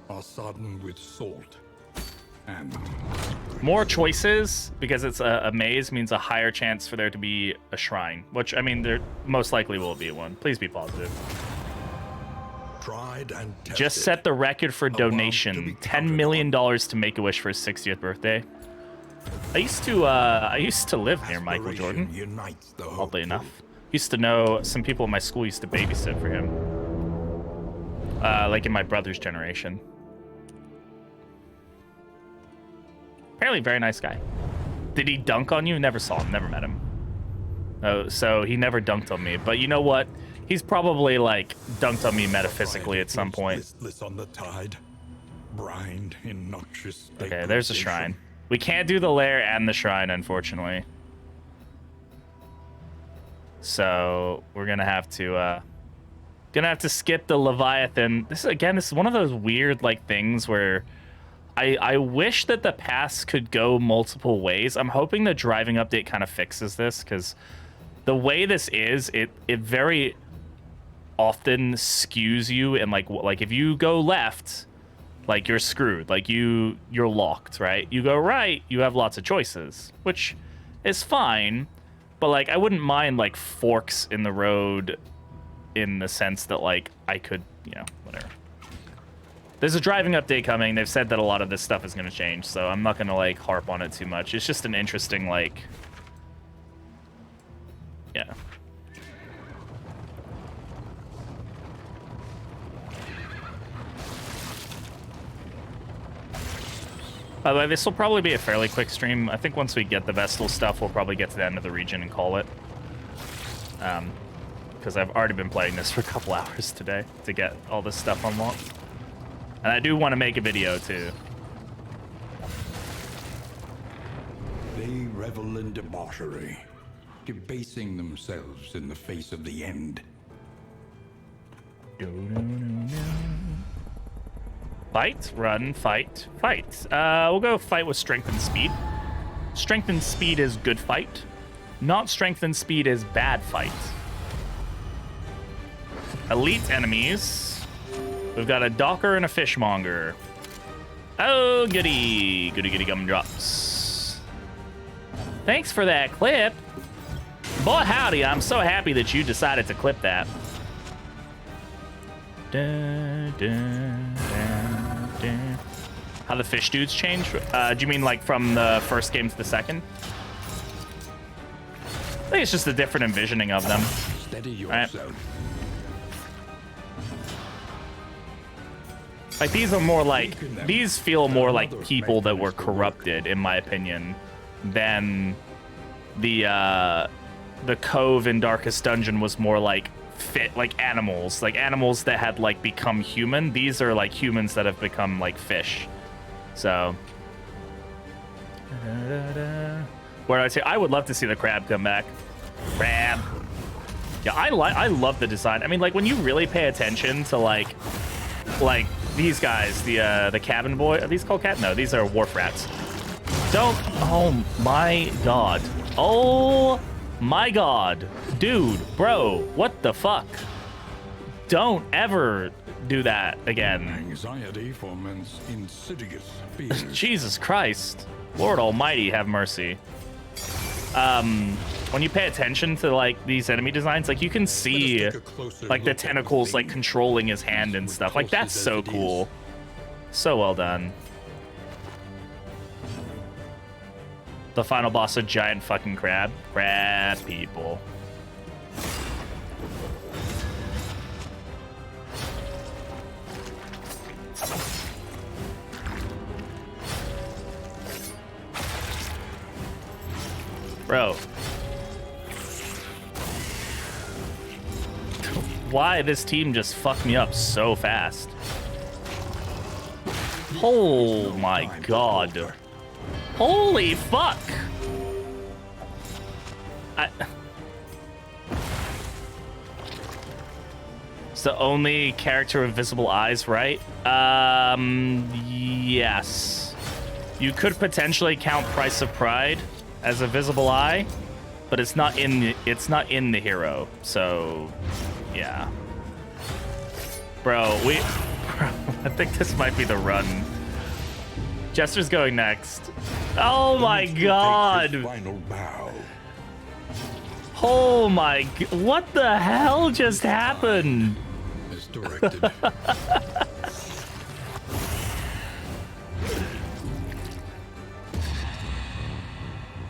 are sodden with salt. And more choices, because it's a maze, means a higher chance for there to be a shrine. Which, I mean, there most likely will be one. Please be positive. Tried and tested. Just set the record for donation. $10 million to Make-A-Wish for his 60th birthday. I used to live near Michael Jordan. Oddly enough, used to know some people in my school used to babysit for him. Like in my brother's generation. Apparently, very nice guy. Did he dunk on you? Never saw him. Never met him. Oh, so he never dunked on me. But you know what? He's probably like dunked on me metaphysically at some point. Listless on the tide, brined in noxious Okay, there's a shrine. We can't do the lair and the shrine, unfortunately. So we're gonna have to skip the Leviathan. This is one of those weird like things where I wish that the paths could go multiple ways. I'm hoping the driving update kind of fixes this, because the way this is, it very often skews you, and like if you go left, like you're screwed, like you're locked, right? You go right, you have lots of choices, which is fine, but like I wouldn't mind like forks in the road in the sense that like I could, you know, whatever. There's a driving update coming. They've said that a lot of this stuff is going to change, so I'm not going to like harp on it too much. It's just an interesting like, yeah. By the way, this will probably be a fairly quick stream. I think once we get the Vestal stuff, we'll probably get to the end of the region and call it. Because I've already been playing this for a couple hours today to get all this stuff unlocked. And I do want to make a video, too. They revel in debauchery, debasing themselves in the face of the end. Fight, run, fight, fight. We'll go fight with strength and speed. Strength and speed is good fight. Not strength and speed is bad fight. Elite enemies. We've got a docker and a fishmonger. Oh, goody. Goody, goody gumdrops. Thanks for that clip. Boy, howdy, I'm so happy that you decided to clip that. Dun, dun, dun, dun. How the fish dudes change? Do you mean like from the first game to the second? I think it's just a different envisioning of them. Steady yourself. Right. Like these are more like, these feel more like people that were corrupted, in my opinion, than the Cove in Darkest Dungeon was more like like animals that had like become human. These are like humans that have become like fish. So where I'd say I would love to see the crab come back. Crab. Yeah, I love the design. I mean, like when you really pay attention to like these guys, the cabin boy, are these called cat? No, these are wharf rats. Don't, oh my god. Oh my god. Dude, bro, what the fuck? Don't ever do that again. Anxiety foments insidious fears. Jesus Christ. Lord Almighty, have mercy. When you pay attention to like these enemy designs, like you can see like the tentacles like controlling his hand and stuff. Like that's so cool. So well done. The final boss, a giant fucking crab. Crab people. Bro. why this team just fucked me up so fast. Oh my god. Holy fuck. It's the only character with visible eyes, right? Yes. You could potentially count Price of Pride as a visible eye, but it's not in the hero. So, yeah. Bro, I think this might be the run. Jester's going next. Oh my god. Final bow. Oh my, what the hell just happened? As directed.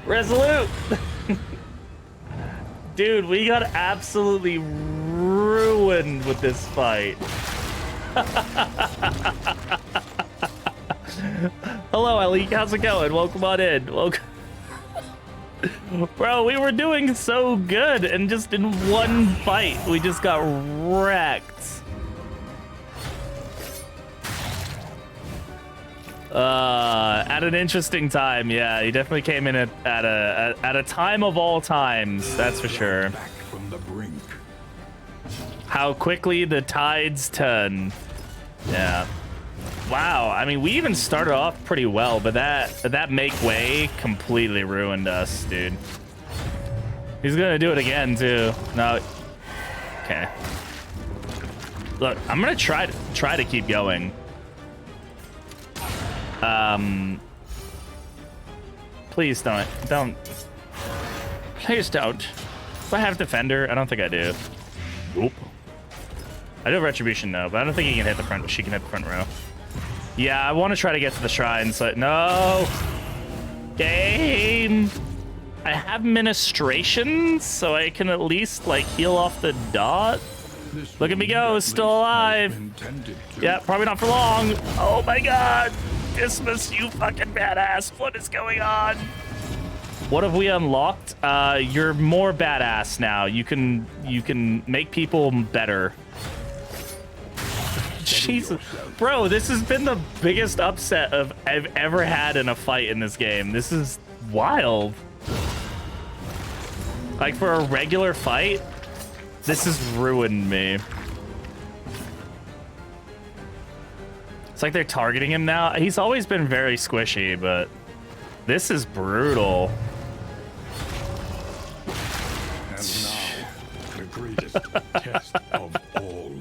Resolute. Dude, we got absolutely ruined with this fight. Hello, Ellie. How's it going? Welcome on in. Welcome. Bro, we were doing so good, and just in one fight, we just got wrecked. At an interesting time, yeah. He definitely came in at a time of all times, that's for sure. Back from the brink. How quickly the tides turn. Yeah. Wow, I mean, we even started off pretty well, but that make way completely ruined us, dude. He's gonna do it again, too. No. Okay. Look, I'm gonna try to keep going. Please don't. Please don't. Do I have Defender? I don't think I do. Nope. I do have Retribution, though, but I don't think he can hit the front. She can hit the front row. Yeah, I want to try to get to the shrines, but no. Game. I have ministration, so I can at least like heal off the dot. Look at me go, still alive. Yeah, probably not for long. Oh my god. Dismas, you fucking badass. What is going on? What have we unlocked? You're more badass now. You can make people better. Jesus, bro, this has been the biggest upset I've ever had in a fight in this game. This is wild. Like, for a regular fight, this has ruined me. It's like they're targeting him now. He's always been very squishy, but this is brutal. And now, the greatest test of all.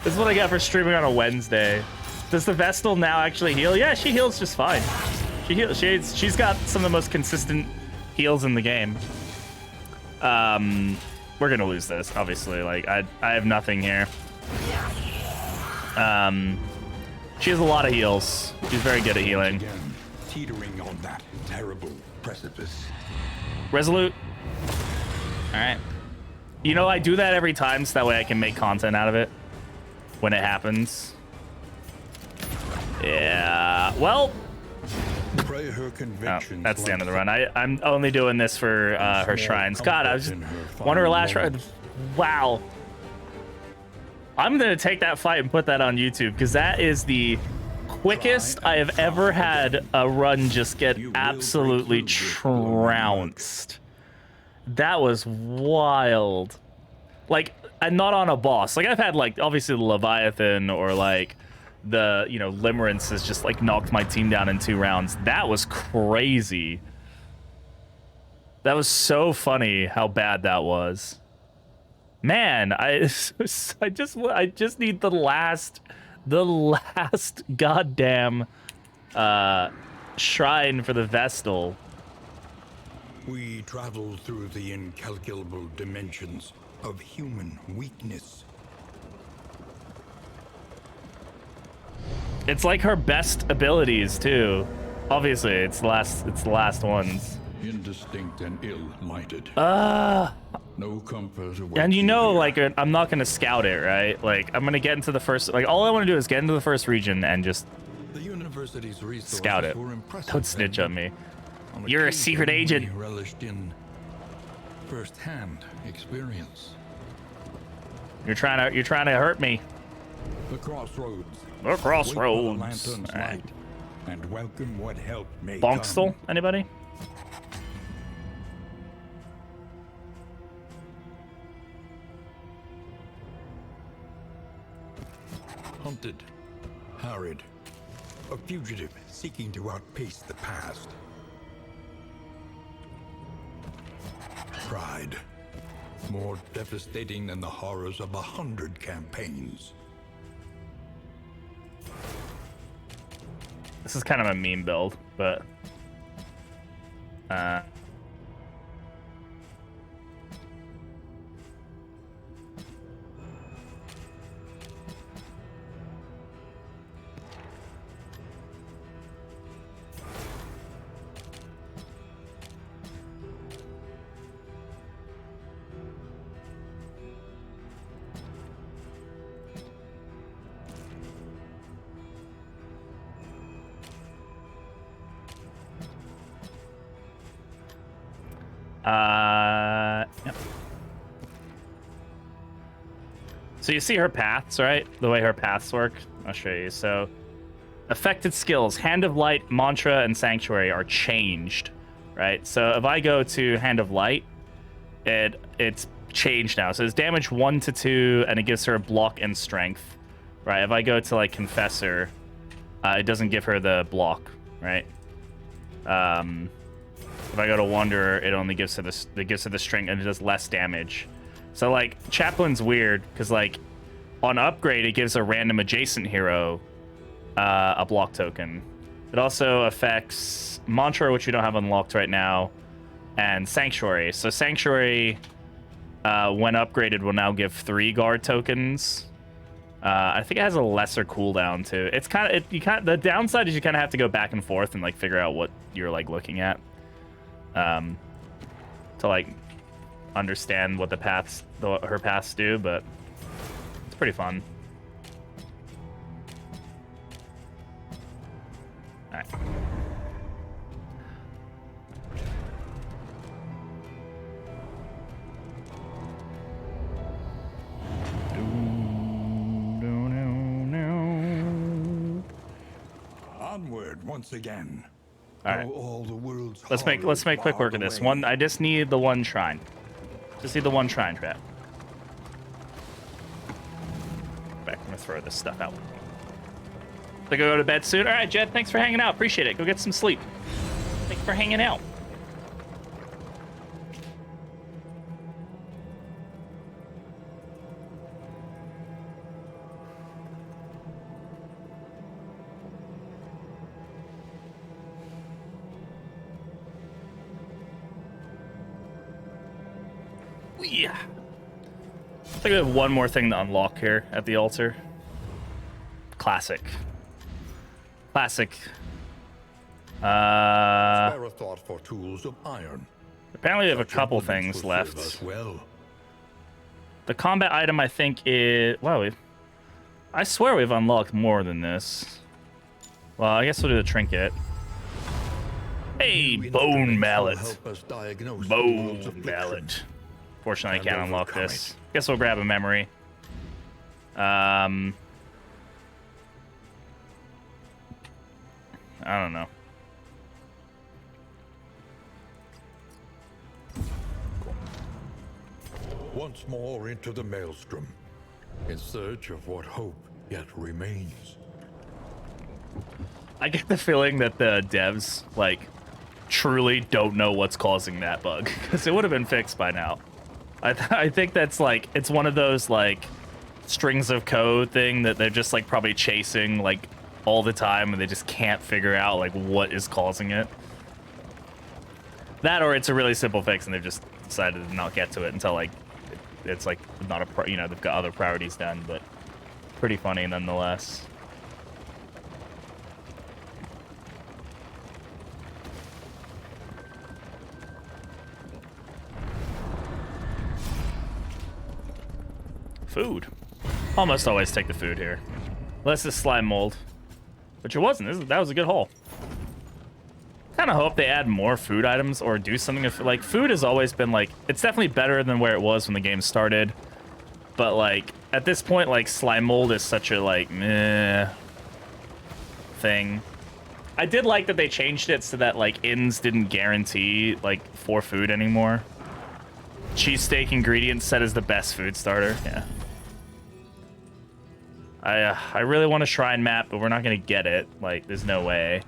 This is what I got for streaming on a Wednesday. Does the Vestal now actually heal? Yeah, she heals just fine. She heals. She's got some of the most consistent heals in the game. We're gonna lose this, obviously. Like I have nothing here. She has a lot of heals. She's very good at healing. Again, teetering on that terrible precipice. Resolute. All right. You know, I do that every time so that way I can make content out of it when it happens. Yeah. Well. Pray her convictions. Oh, that's the end of the run. I'm only doing this for her shrines. God, I was just one of her last run. Wow. I'm gonna take that fight and put that on YouTube because that is the quickest I have ever had a run just get absolutely trounced. That was wild. Like, and not on a boss. Like, I've had, like, obviously the Leviathan or, like, the, you know, Limerence has just, like, knocked my team down in 2 rounds. That was crazy. That was so funny how bad that was. Man, I just need the last goddamn shrine for the Vestal. We travel through the incalculable dimensions of human weakness. It's like her best abilities too. Obviously, it's the last ones. Indistinct and ill-lighted. No comfort awaits And you know, here. like, I'm not gonna scout it, right? Like, I'm gonna get into the first. Like, all I want to do is get into the first region and just The university's resources scout it. were impressive, Don't snitch on me. On You're a occasion, secret agent. we relished in first-hand experience. You're trying to hurt me. The crossroads. The Wait for crossroads. the lantern's All right. light, and welcome what help may Bonkstel? come. Anybody? Hunted, harried, a fugitive seeking to outpace the past. Pride, more devastating than the horrors of 100 campaigns. This is kind of a meme build, but yep. So you see her paths, right? The way her paths work. I'll show you. So affected skills, Hand of Light, Mantra, and Sanctuary are changed, right? So if I go to Hand of Light, it's changed now. So it's damage 1 to 2, and it gives her block and strength, right? If I go to like Confessor, it doesn't give her the block, right? If I go to Wanderer, it only gives her the strength, and it does less damage. So like Chaplain's weird because like on upgrade it gives a random adjacent hero a block token. It also affects Mantra, which we don't have unlocked right now, and Sanctuary. So Sanctuary, when upgraded, will now give 3 guard tokens. I think it has a lesser cooldown too. It's the downside is you kind of have to go back and forth and like figure out what you're like looking at, to like understand what her paths do, but it's pretty fun. All right. Onward once again. All right. Though all the world's Let's make quick work of this. I just need the one shrine. Just need the one shrine trap. Back, I'm gonna throw this stuff out. So go to bed soon. All right, Jed. Thanks for hanging out. Appreciate it. Go get some sleep. Thanks for hanging out. Yeah. I think we have one more thing to unlock here at the altar. Classic. Classic. Spare a thought for tools of iron. Apparently we have a Such couple implements things will serve left. us well. The combat item, I think, is... Wow, I swear we've unlocked more than this. Well, I guess we'll do the trinket. Hey, New bone instruments will mallet. help us diagnose the world's Bone affliction. mallet. Fortunately, I And can't unlock overcome this. it. Guess we'll grab a memory. I don't know. Once more into the maelstrom, in search of what hope yet remains. I get the feeling that the devs, like, truly don't know what's causing that bug, because it would have been fixed by now. I think that's, like, it's one of those, like, strings of code thing that they're just, like, probably chasing, like, all the time, and they just can't figure out, like, what is causing it. That, or it's a really simple fix, and they've just decided to not get to it until, like, it's, like, not a, they've got other priorities done, but pretty funny nonetheless. Food. Almost always take the food here. Unless it's slime mold. Which it wasn't. That was a good haul. Kind of hope they add more food items or do something. Like, food has always been, like, it's definitely better than where it was when the game started. But, like, at this point, like, slime mold is such a, like, meh thing. I did like that they changed it so that, like, inns didn't guarantee, like, 4 food anymore. Cheesesteak ingredient set as the best food starter. Yeah. I really want a shrine map, but we're not going to get it. Like, there's no way.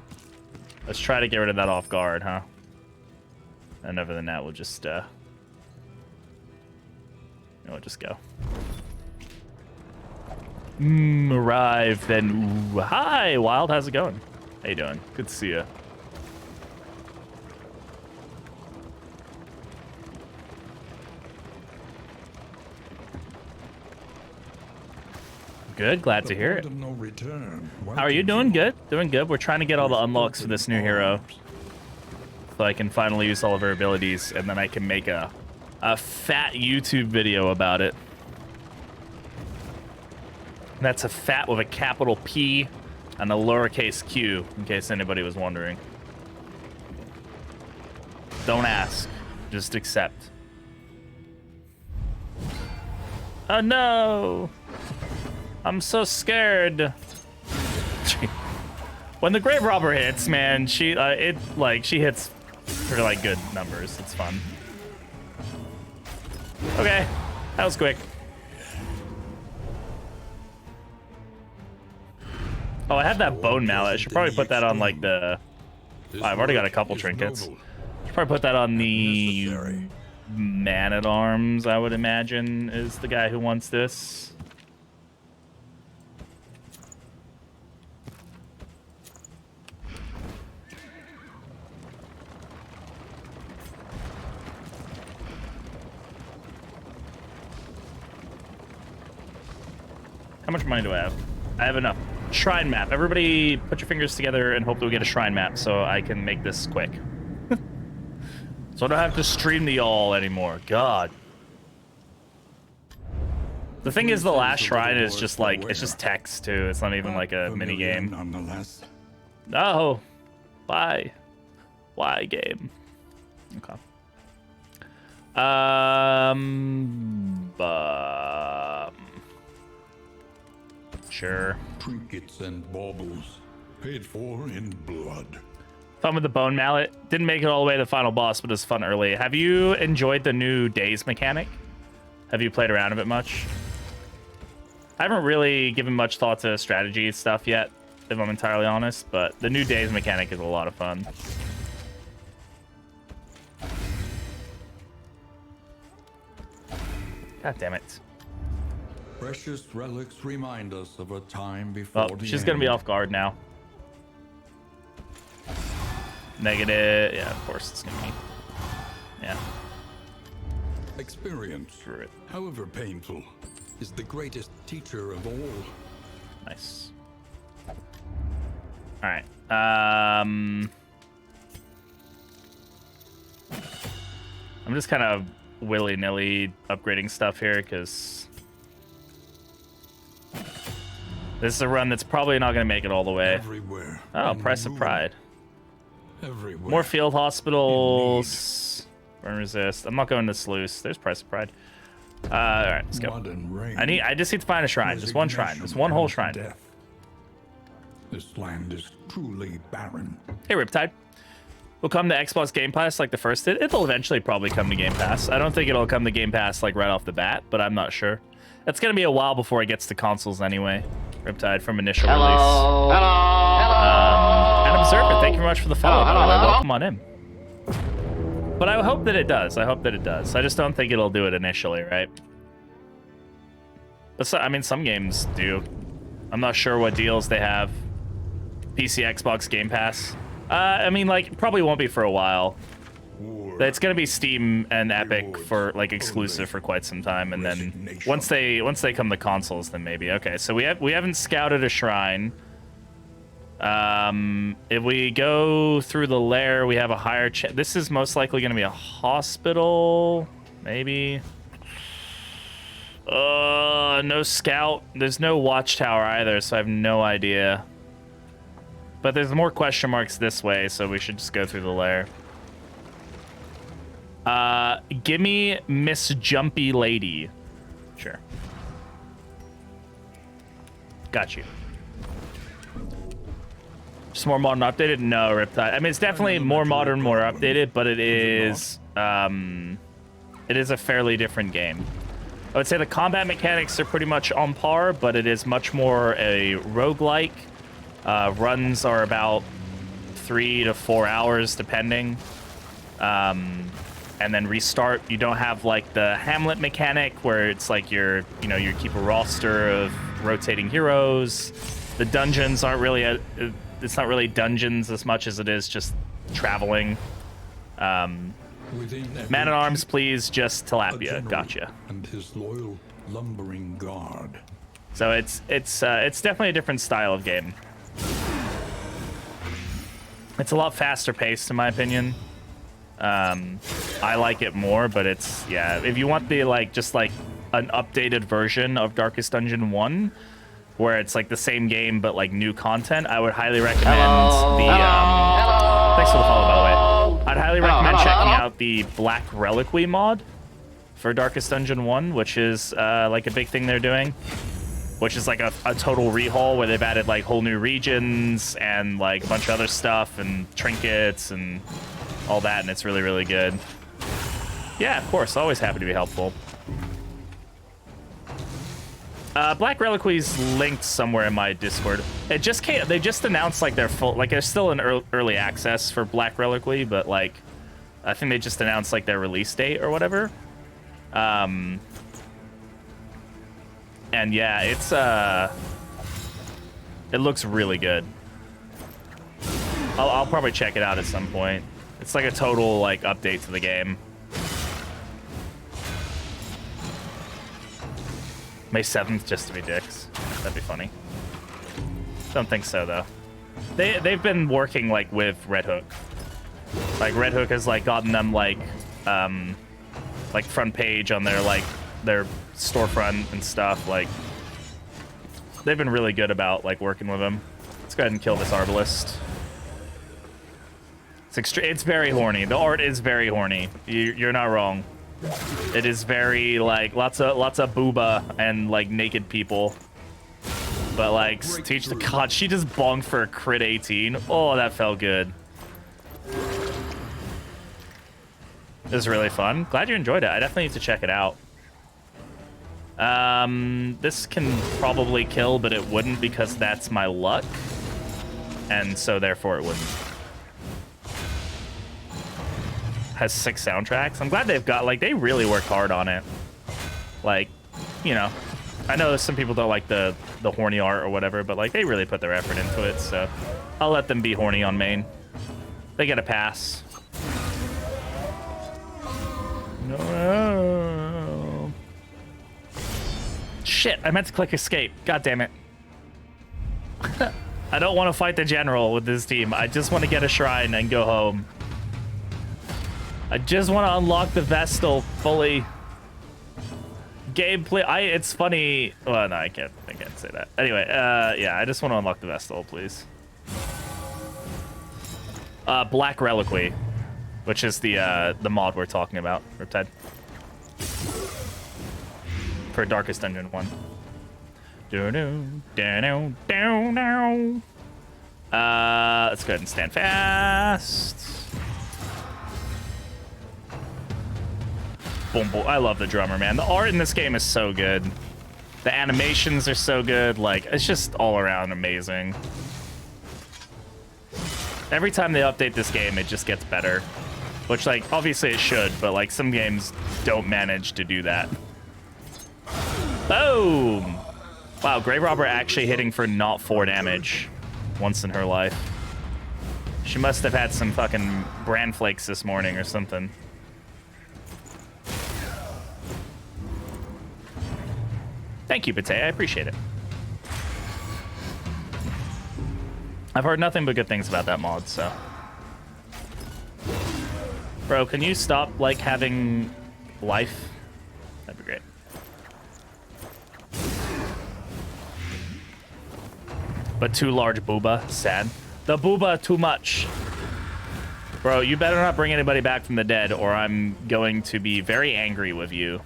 Let's try to get rid of that off guard, huh? And other than that, we'll just, we'll just go. Arrive, then. Ooh, hi, Wild. How's it going? How you doing? Good to see you. Good, glad to hear it. No return. How are you doing? Good, doing good. We're trying to get all the unlocks for this new hero, so I can finally use all of her abilities, and then I can make a fat YouTube video about it. That's a fat with a capital P and a lowercase q, in case anybody was wondering. Don't ask, just accept. Oh no! I'm so scared. When the Grave Robber hits, man, she hits for like good numbers. It's fun. Okay, that was quick. Oh, I have that bone mallet. I should probably put that on like the. Oh, I've already got a couple trinkets. Should probably put that on the man-at-arms. I would imagine is the guy who wants this. How much money do I have? I have enough. Shrine map. Everybody put your fingers together and hope that we get a shrine map so I can make this quick. So I don't have to stream the all anymore. God. The thing is, the last shrine is just like, it's just text too. It's not even like a mini game. Nonetheless. No. Why? Why game? Okay. Sure. Trinkets and baubles, paid for in blood. Fun with the bone mallet. Didn't make it all the way to the final boss, but it was fun early. Have you enjoyed the new days mechanic? Have you played around a bit much? I haven't really given much thought to strategy stuff yet, if I'm entirely honest, but the new days mechanic is a lot of fun. God damn it. Precious relics remind us of a time before Oh, the she's gonna be end. off guard now. Negative. Yeah, of course it's gonna be. Yeah. Experience, Screw it. however painful, is the greatest teacher of all. Nice. All right. I'm just kind of willy-nilly upgrading stuff here because this is a run that's probably not going to make it all the way. Everywhere. Oh, in the Price of moon. Pride. Everywhere. More field hospitals. Burn resist. I'm not going to sluice. There's Price of Pride. All right, let's go. Blood and rain. I just need to find a shrine. Just one shrine. Just one whole shrine. Death. This land is truly barren. Hey, Riptide. Will come to Xbox Game Pass like the first did. It'll eventually probably come to Game Pass. I don't think it'll come to Game Pass like right off the bat, but I'm not sure. It's gonna be a while before it gets to consoles anyway. Riptide from initial release. Hello. And Observer, thank you very much for the follow. Hello, By the way, hello. welcome on in. But I hope that it does. I hope that it does. I just don't think it'll do it initially, right? But so, I mean, some games do. I'm not sure what deals they have. PC, Xbox, Game Pass. I mean, like, probably won't be for a while. It's gonna be Steam and Epic for like exclusive for quite some time, and then once they come to consoles, then maybe. Okay, so we haven't scouted a shrine. If we go through the lair, we have a higher chance. This is most likely gonna be a hospital, maybe. No scout. There's no watchtower either, so I have no idea. But there's more question marks this way, so we should just go through the lair. Gimme Miss Jumpy Lady. Sure. Got you. Just more modern, updated? No, Riptide. I mean, it's definitely more modern, more updated, but it is a fairly different game. I would say the combat mechanics are pretty much on par, but it is much more a roguelike. Runs are about 3 to 4 hours, depending. And then restart. You don't have like the Hamlet mechanic where it's like you keep a roster of rotating heroes. The dungeons aren't really it's not really dungeons as much as it is just traveling. Man-at-arms, please, just tilapia. Gotcha. And his loyal lumbering guard. So it's definitely a different style of game. It's a lot faster paced, in my opinion. I like it more, but it's, yeah, if you want the just an updated version of Darkest Dungeon 1 where it's like the same game but like new content, I would highly recommend thanks for the follow, by the way. I'd highly recommend checking out the Black Reliquary mod for Darkest Dungeon 1, which is like a big thing they're doing, which is like a total rehaul where they've added like whole new regions and like a bunch of other stuff and trinkets and all that, and it's really, really good. Yeah, of course, always happy to be helpful. Black Reliquary's linked somewhere in my Discord. It just can't. They just announced like their full, like there's still an early access for Black Reliquary, but like I think they just announced like their release date or whatever. And yeah, it's it looks really good. I'll probably check it out at some point. It's like a total like update to the game. May 7th just to be dicks. That'd be funny. Don't think so though. They've been working like with Red Hook. Like Red Hook has like gotten them like front page on their their storefront and stuff. Like they've been really good about like working with them. Let's go ahead and kill this Arbalist. It's very horny. The art is very horny. You're not wrong. It is very like lots of booba and like naked people. But like teach the god, she just bonked for a crit 18. Oh, that felt good. It was really fun. Glad you enjoyed it. I definitely need to check it out. This can probably kill, but it wouldn't because that's my luck. And so therefore it wouldn't. Has 6 soundtracks. I'm glad they've got, like, they really worked hard on it. Like, you know, I know some people don't like the horny art or whatever, but like they really put their effort into it, so I'll let them be horny on main. They get a pass. No. Shit, I meant to click escape. God damn it. I don't want to fight the general with this team. I just want to get a shrine and go home. I just want to unlock the Vestal fully. Gameplay. It's funny. Well, no, I can't say that. Anyway, yeah, I just want to unlock the Vestal, please. Black Reliquary, which is the mod we're talking about, Riptide. For Darkest Dungeon 1. Let's go ahead and stand fast. Boom, boom. I love the drummer, man. The art in this game is so good. The animations are so good. Like, it's just all around amazing. Every time they update this game, it just gets better. Which, like, obviously it should, but, like, some games don't manage to do that. Boom! Wow, Grave Robber actually hitting for not 4 damage once in her life. She must have had some fucking bran flakes this morning or something. Thank you, Bate. I appreciate it. I've heard nothing but good things about that mod, so. Bro, can you stop, like, having life? That'd be great. But too large booba. Sad. The booba too much. Bro, you better not bring anybody back from the dead, or I'm going to be very angry with you.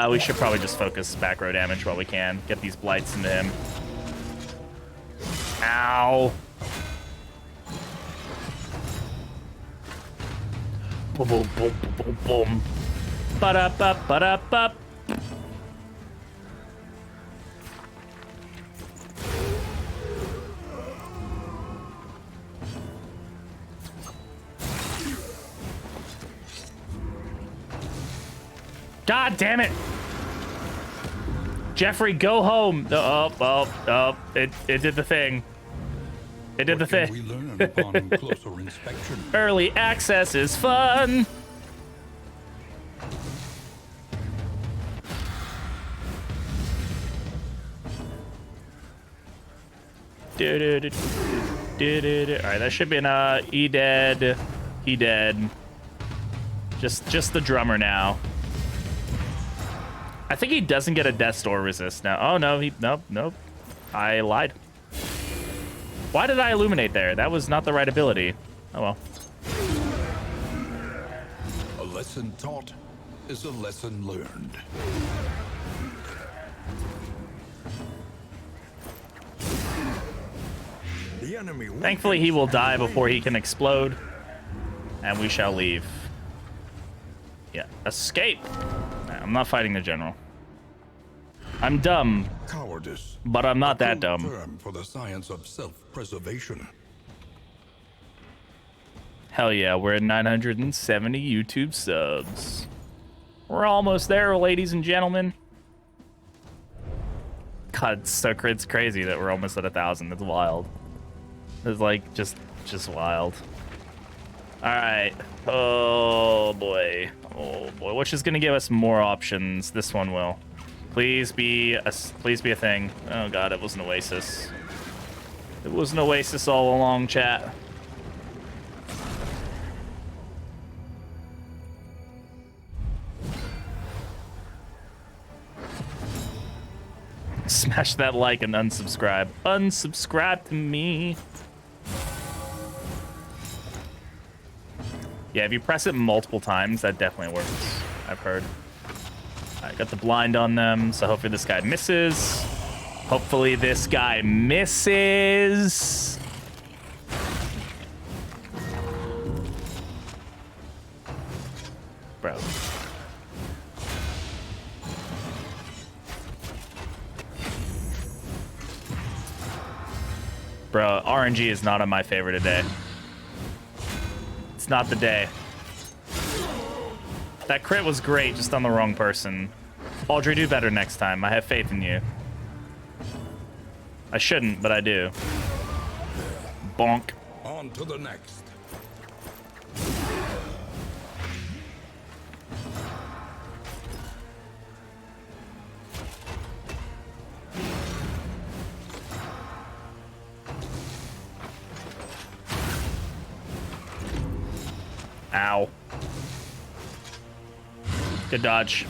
We should probably just focus back row damage while we can. Get these blights into him. Ow. Boom, boom, boom, boom, boom. Ba-da-ba, ba-da-ba. God damn it! Jeffrey, go home. It did the thing. It did the thing. We learn upon closer inspection. Early access is fun. All right, that should be an E dead. He dead. Just the drummer now. I think he doesn't get a death door resist now. Oh no, nope. I lied. Why did I illuminate there? That was not the right ability. Oh well. A lesson taught is a lesson learned. The enemy. Thankfully, he will die before he can explode, and we shall leave. Yeah, escape. I'm not fighting the general. I'm dumb, Cowardice. but I'm not that dumb. Term for the science of self-preservation. Hell yeah, we're at 970 YouTube subs. We're almost there, ladies and gentlemen. God, it's crazy that we're almost at 1,000. It's wild. It's like just wild. All right. Oh boy. Oh boy. Which is gonna give us more options? This one will. Please be a thing. Oh god, it was an oasis. It was an oasis all along, chat. Smash that like and unsubscribe. Unsubscribe to me. Yeah, if you press it multiple times, that definitely works. I've heard. I got the blind on them, so hopefully this guy misses. Hopefully this guy misses. Bro. Bro, RNG is not on my favor today. It's not the day. That crit was great, just on the wrong person. Audrey, do better next time. I have faith in you. I shouldn't, but I do. Bonk. On to the next. Ow. Good dodge.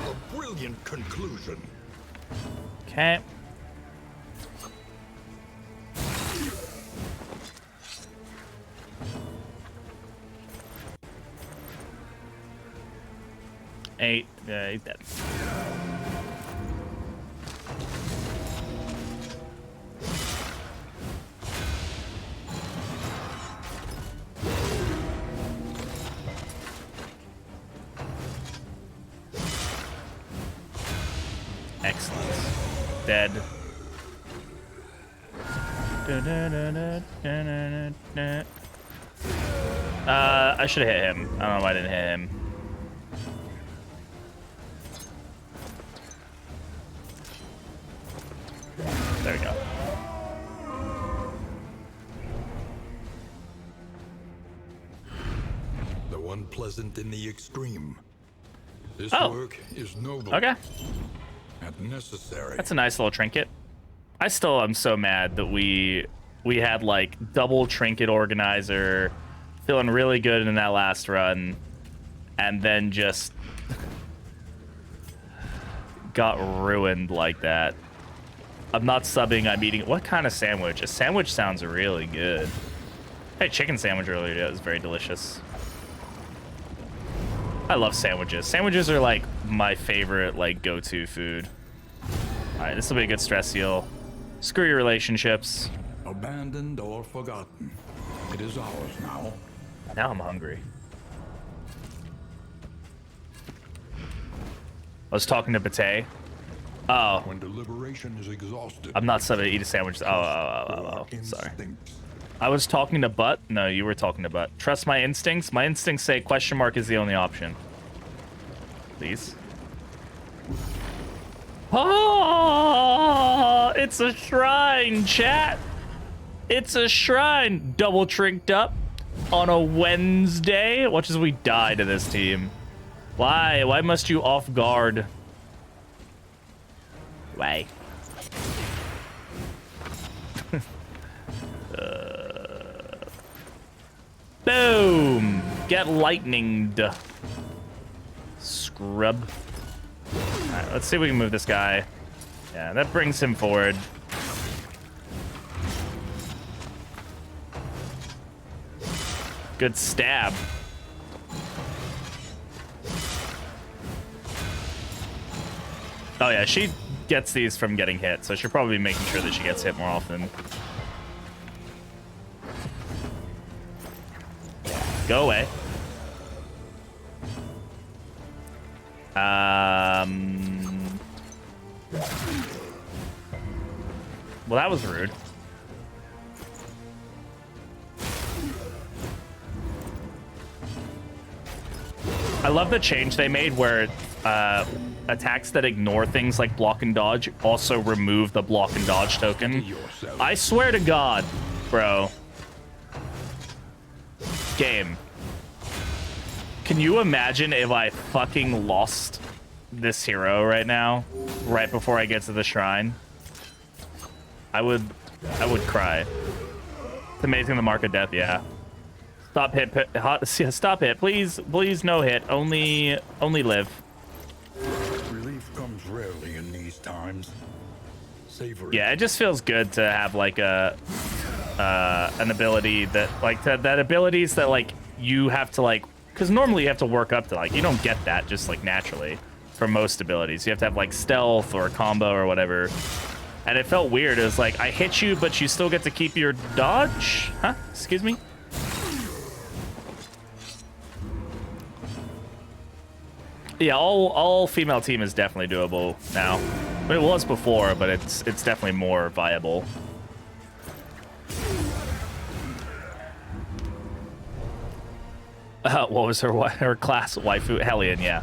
A brilliant conclusion. Okay. Eight. Yeah, he's dead. Excellent. Dead. I should have hit him. I don't know why I didn't hit him. There we go. The one pleasant in the extreme. This Oh. work is noble Okay. and necessary. That's a nice little trinket. I still am so mad that we we had like double trinket organizer, feeling really good in that last run, and then just got ruined like that. I'm not subbing, I'm eating. What kind of sandwich? A sandwich sounds really good. Hey, chicken sandwich earlier today was very delicious. I love sandwiches. Sandwiches are like my favorite like go-to food. All right, this will be a good stress heal. Screw your relationships. Abandoned or forgotten. It is ours now. Now I'm hungry. I was talking to Bate. Oh, When deliberation is exhausted, I'm not subbing to eat a sandwich. Oh, sorry. I was talking to Butt. No, you were talking to Butt. Trust my instincts. My instincts say question mark is the only option. Please. Oh, it's a shrine, chat. It's a shrine. Double trinked up on a Wednesday. Watch as we die to this team. Why? Why must you off guard? Why? Boom! Get lightninged. Scrub. Alright, let's see if we can move this guy. Yeah, that brings him forward. Good stab. Oh yeah, she gets these from getting hit, so she'll probably be making sure that she gets hit more often. Go away. Well, that was rude. I love the change they made where attacks that ignore things like block and dodge also remove the block and dodge token. I swear to God, bro. Game. Can you imagine if I fucking lost this hero right now, right before I get to the shrine? I would cry. It's amazing the mark of death, yeah. Stop hit, stop hit, please, no hit. Only live. relief comes rarely in these times. Savor it. Yeah, it just feels good to have like a an ability that like that abilities that like you have to like, because normally you have to work up to, like, you don't get that just like naturally for most abilities. You have to have like stealth or combo or whatever. And it felt weird. It was like, I hit you, but you still get to keep your dodge? Huh? Excuse me? Yeah, all female team is definitely doable now. I mean, it was before, but it's definitely more viable. What was her class? Waifu? Hellion, yeah.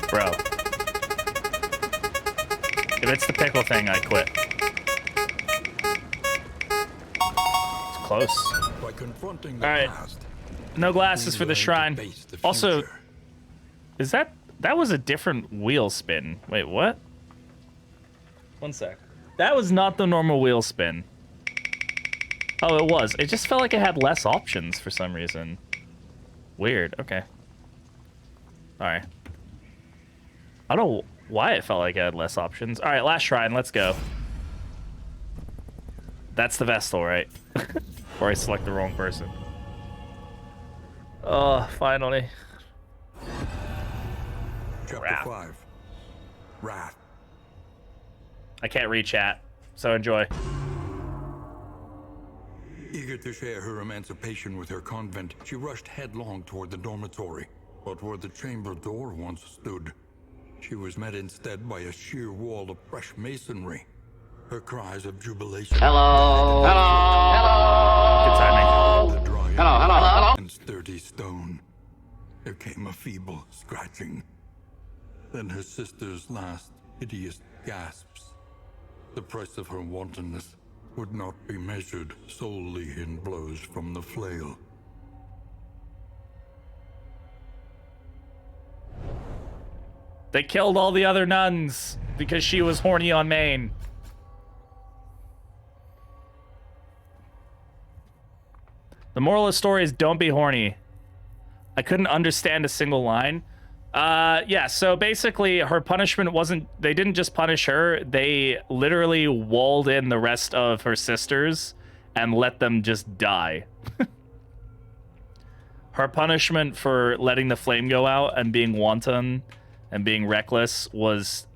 Bro. If it's the pickle thing, I quit. It's close. By confronting the All right. past, No glasses for the we learn to shrine. face the Also, future. is that was a different wheel spin? Wait, what? One sec. That was not the normal wheel spin. Oh, it was. It just felt like it had less options for some reason. Weird. Okay. All right. I don't know why it felt like it had less options. All right, last shrine. Let's go. That's the Vestal, right? Or I select the wrong person. Oh, finally. Chapter Wrath. 5. Wrath. I can't read chat, so enjoy. Eager to share her emancipation with her convent, she rushed headlong toward the dormitory. But where the chamber door once stood, she was met instead by a sheer wall of fresh masonry. Her cries of jubilation. Hello. Hello. Good timing. The dry Hello. and sturdy stone. There came a feeble scratching. Then her sister's last hideous gasps. The price of her wantonness would not be measured solely in blows from the flail. They killed all the other nuns because she was horny on Maine. The moral of the story is don't be horny. I couldn't understand a single line. Yeah, so basically her punishment wasn't, they didn't just punish her, they literally walled in the rest of her sisters and let them just die. Her punishment for letting the flame go out and being wanton and being reckless was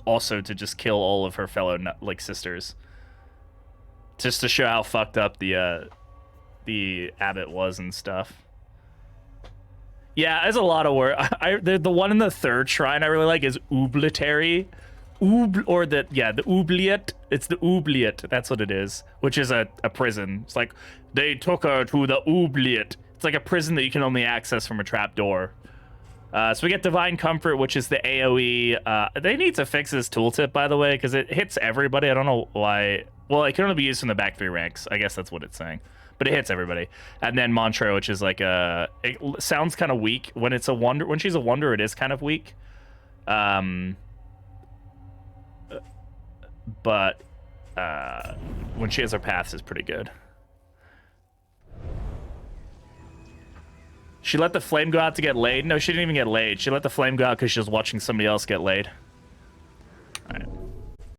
also to just kill all of her fellow sisters. Just to show how fucked up the abbot was and stuff. Yeah, there's a lot of work. The one in the third shrine I really like is Oublietary. The oubliette. It's the oubliette. That's what it is, which is a prison. It's like, they took her to the oubliette. It's like a prison that you can only access from a trap door. So we get Divine Comfort, which is the AoE. They need to fix this tooltip, by the way, because it hits everybody. I don't know why. Well, it can only be used from the back 3 ranks. I guess that's what it's saying. But it hits everybody. And then Mantra, which is like it sounds kind of weak. When it's a wonder, when she's a wonder, it is kind of weak. But when she has her paths, is pretty good. She let the flame go out to get laid. No, she didn't even get laid. She let the flame go out because she was watching somebody else get laid.